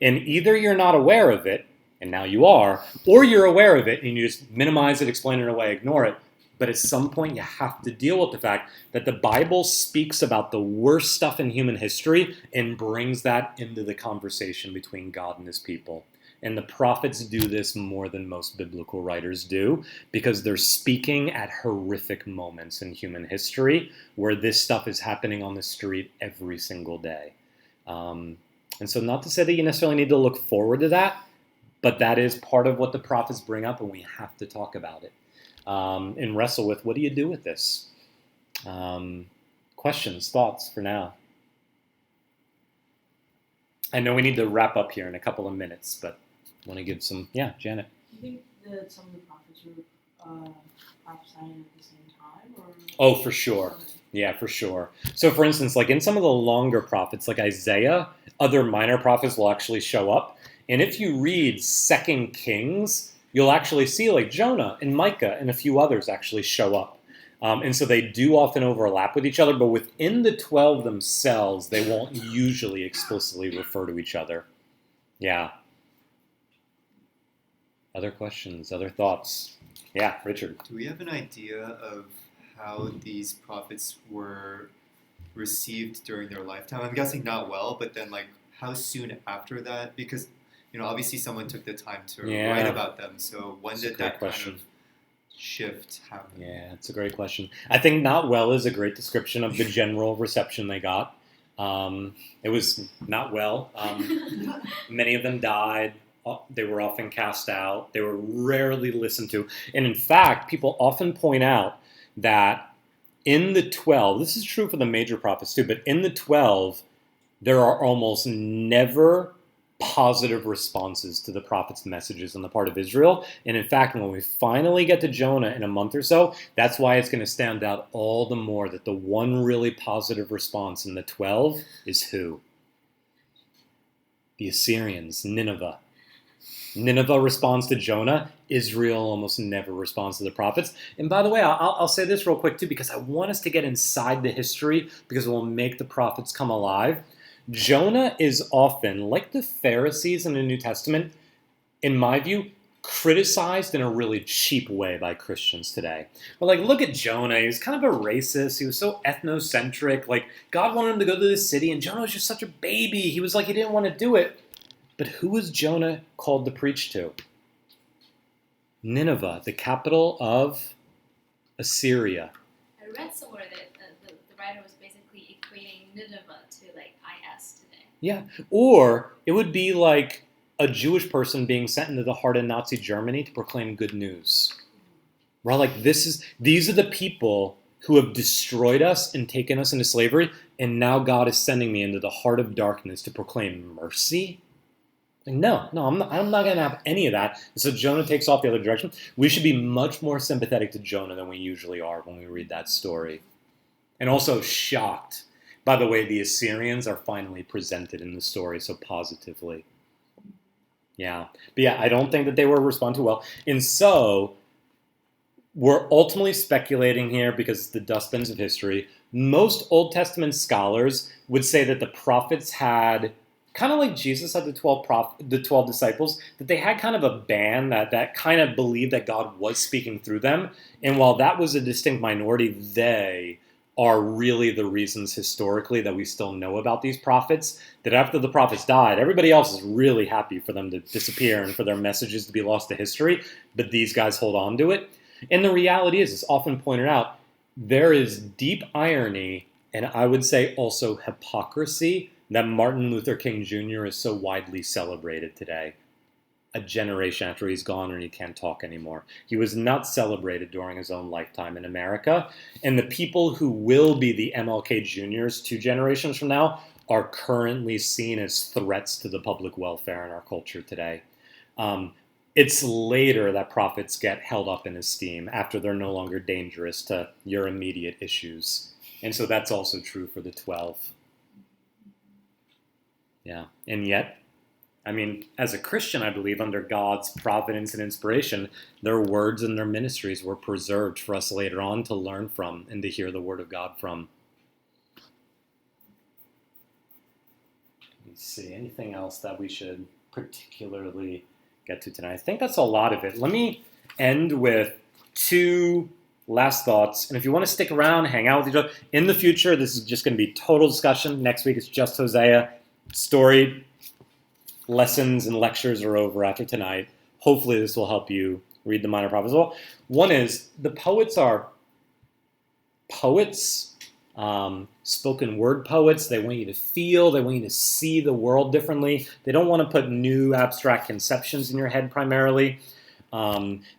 And either you're not aware of it, and now you are, or you're aware of it and you just minimize it, explain it away, ignore it. But at some point, you have to deal with the fact that the Bible speaks about the worst stuff in human history and brings that into the conversation between God and his people. And the prophets do this more than most biblical writers do, because they're speaking at horrific moments in human history where this stuff is happening on the street every single day. And so not to say that you necessarily need to look forward to that, but that is part of what the prophets bring up, and we have to talk about it. And wrestle with, what do you do with this? Questions, thoughts for now? I know we need to wrap up here in a couple of minutes, but I want to give some, Janet. Do you think that some of the prophets were prophesying at the same time? Or? Oh, for sure. Okay. Yeah, for sure. So for instance, like in some of the longer prophets, like Isaiah, other minor prophets will actually show up. And if you read 2 Kings, you'll actually see like Jonah and Micah and a few others actually show up. And so they do often overlap with each other, but within the 12 themselves, they won't usually explicitly refer to each other. Yeah. Other questions, other thoughts? Yeah, Richard. Do we have an idea of how these prophets were received during their lifetime? I'm guessing not well, but then like how soon after that? Because obviously someone took the time to write about them. So when did that kind of shift happen? Yeah, it's a great question. I think not well is a great description of the general reception they got. It was not well. Many of them died. They were often cast out. They were rarely listened to. And in fact, people often point out that in the 12, this is true for the major prophets too, but in the 12, there are almost never positive responses to the prophet's messages on the part of Israel. And in fact, when we finally get to Jonah in a month or so, that's why it's going to stand out all the more that the one really positive response in the 12 is who? The Assyrians, Nineveh. Nineveh responds to Jonah. Israel almost never responds to the prophets. And by the way, I'll say this real quick too, because I want us to get inside the history, because it will make the prophets come alive. Jonah is often, like the Pharisees in the New Testament, in my view, criticized in a really cheap way by Christians today. But like, look at Jonah. He was kind of a racist. He was so ethnocentric. Like, God wanted him to go to this city, and Jonah was just such a baby. He was like, he didn't want to do it. But who was Jonah called to preach to? Nineveh, the capital of Assyria. I read somewhere that the writer was basically equating Nineveh to like IS today. Yeah, or it would be like a Jewish person being sent into the heart of Nazi Germany to proclaim good news. Right? Like these are the people who have destroyed us and taken us into slavery, and now God is sending me into the heart of darkness to proclaim mercy. Like, no, I'm not going to have any of that. And so Jonah takes off the other direction. We should be much more sympathetic to Jonah than we usually are when we read that story. And also shocked by the way the Assyrians are finally presented in the story so positively. Yeah. But yeah, I don't think that they were responded to well. And so we're ultimately speculating here because it's the dustbins of history. Most Old Testament scholars would say that the prophets had, kind of like Jesus had the 12 disciples, that they had kind of a band that kind of believed that God was speaking through them. And while that was a distinct minority, they are really the reasons historically that we still know about these prophets, that after the prophets died, everybody else is really happy for them to disappear and for their messages to be lost to history, but these guys hold on to it. And the reality is, it's often pointed out, there is deep irony, and I would say also hypocrisy, that Martin Luther King Jr. is so widely celebrated today, a generation after he's gone and he can't talk anymore. He was not celebrated during his own lifetime in America, and the people who will be the MLK Juniors 2 generations from now are currently seen as threats to the public welfare in our culture today. It's later that prophets get held up in esteem after they're no longer dangerous to your immediate issues. And so that's also true for the 12. Yeah, and yet I mean, as a Christian, I believe under God's providence and inspiration, their words and their ministries were preserved for us later on to learn from and to hear the word of God from. Let me see, anything else that we should particularly get to tonight? I think that's a lot of it. Let me end with 2 last thoughts. And if you want to stick around, hang out with each other. In the future, this is just going to be total discussion. Next week, it's just Hosea. Story, lessons, and lectures are over after tonight. Hopefully, this will help you read the Minor Prophets well. One is, the poets are poets, spoken word poets. They want you to feel, they want you to see the world differently. They don't want to put new abstract conceptions in your head primarily.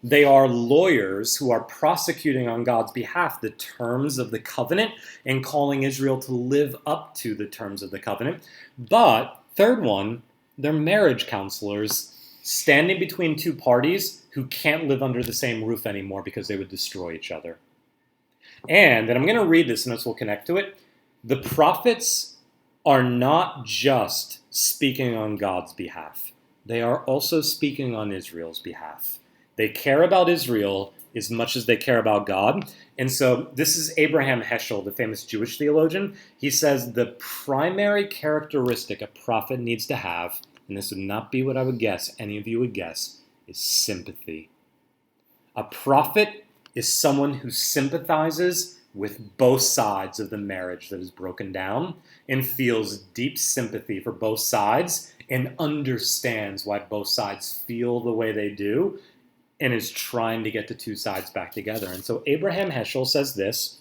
They are lawyers who are prosecuting on God's behalf the terms of the covenant and calling Israel to live up to the terms of the covenant. But, third one, they're marriage counselors standing between 2 parties who can't live under the same roof anymore because they would destroy each other. And I'm going to read this and this will connect to it. The prophets are not just speaking on God's behalf. They are also speaking on Israel's behalf. They care about Israel as much as they care about God. And so this is Abraham Heschel, the famous Jewish theologian. He says the primary characteristic a prophet needs to have, and this would not be what I would guess, any of you would guess, is sympathy. A prophet is someone who sympathizes with both sides of the marriage that is broken down and feels deep sympathy for both sides and understands why both sides feel the way they do and is trying to get the 2 sides back together. And so Abraham Heschel says this: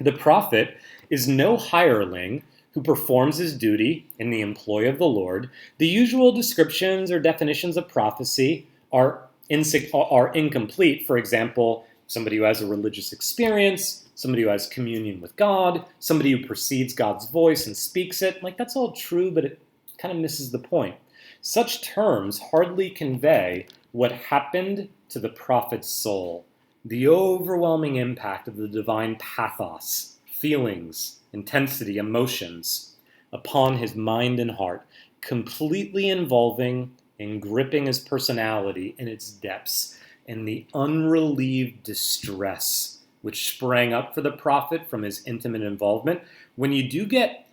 the prophet is no hireling who performs his duty in the employ of the Lord. The usual descriptions or definitions of prophecy are incomplete. For example, somebody who has a religious experience, somebody who has communion with God, somebody who perceives God's voice and speaks it. Like, that's all true, but it kind of misses the point. Such terms hardly convey what happened to the prophet's soul, the overwhelming impact of the divine pathos, feelings, intensity, emotions upon his mind and heart, completely involving and gripping his personality in its depths, and the unrelieved distress which sprang up for the prophet from his intimate involvement. When you do get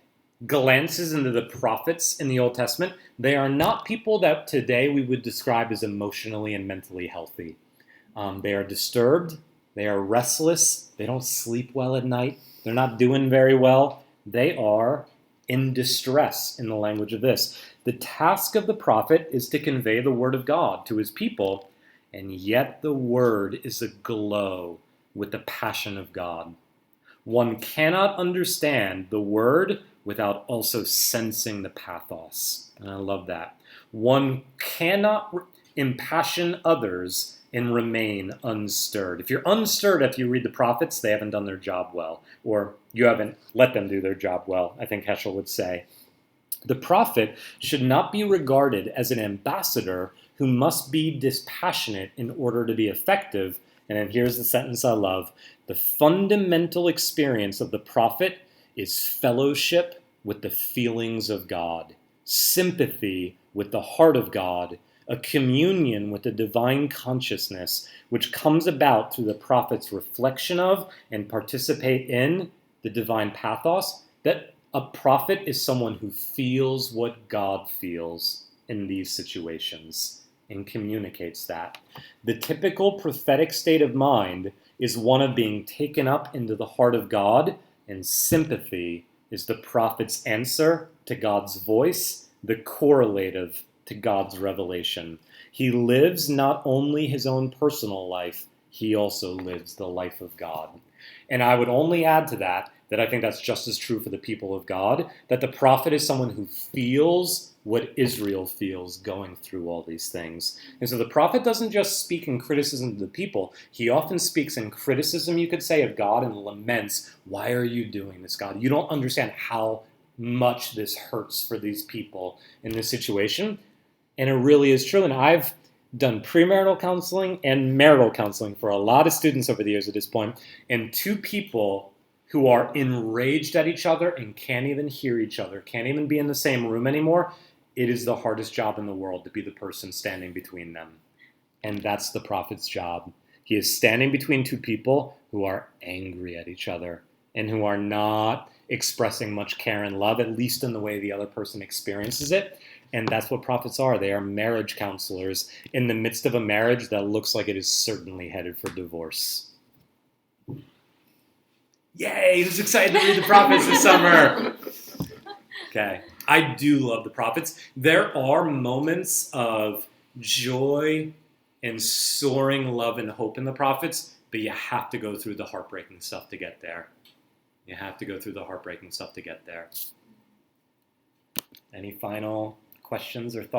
glances into the prophets in the Old Testament, they are not people that today we would describe as emotionally and mentally healthy. They are disturbed, they are restless, they don't sleep well at night, they're not doing very well. They are in distress, in the language of this. The task of the prophet is to convey the word of God to his people, and yet the word is aglow with the passion of God. One cannot understand the word without also sensing the pathos. And I love that. One cannot impassion others and remain unstirred. If you're unstirred after you read the prophets, they haven't done their job well, or you haven't let them do their job well, I think Heschel would say. The prophet should not be regarded as an ambassador who must be dispassionate in order to be effective. And then here's the sentence I love. The fundamental experience of the prophet is fellowship with the feelings of God, sympathy with the heart of God, a communion with the divine consciousness which comes about through the prophet's reflection of and participate in the divine pathos. That a prophet is someone who feels what God feels in these situations and communicates that. The typical prophetic state of mind is one of being taken up into the heart of God, and sympathy is the prophet's answer to God's voice, the correlative to God's revelation. He lives not only his own personal life, he also lives the life of God. And I would only add to that I think that's just as true for the people of God, that the prophet is someone who feels what Israel feels going through all these things. And so the prophet doesn't just speak in criticism of the people. He often speaks in criticism, you could say, of God and laments, why are you doing this, God? You don't understand how much this hurts for these people in this situation. And it really is true. And I've done premarital counseling and marital counseling for a lot of students over the years at this point. And 2 people who are enraged at each other and can't even hear each other, can't even be in the same room anymore, it is the hardest job in the world to be the person standing between them. And that's the prophet's job. He is standing between two people who are angry at each other and who are not expressing much care and love, at least in the way the other person experiences it. And that's what prophets are. They are marriage counselors in the midst of a marriage that looks like it is certainly headed for divorce. Yay! Who's excited to read the prophets this summer? Okay. I do love the prophets. There are moments of joy and soaring love and hope in the prophets, but you have to go through the heartbreaking stuff to get there. You have to go through the heartbreaking stuff to get there. Any final questions or thoughts?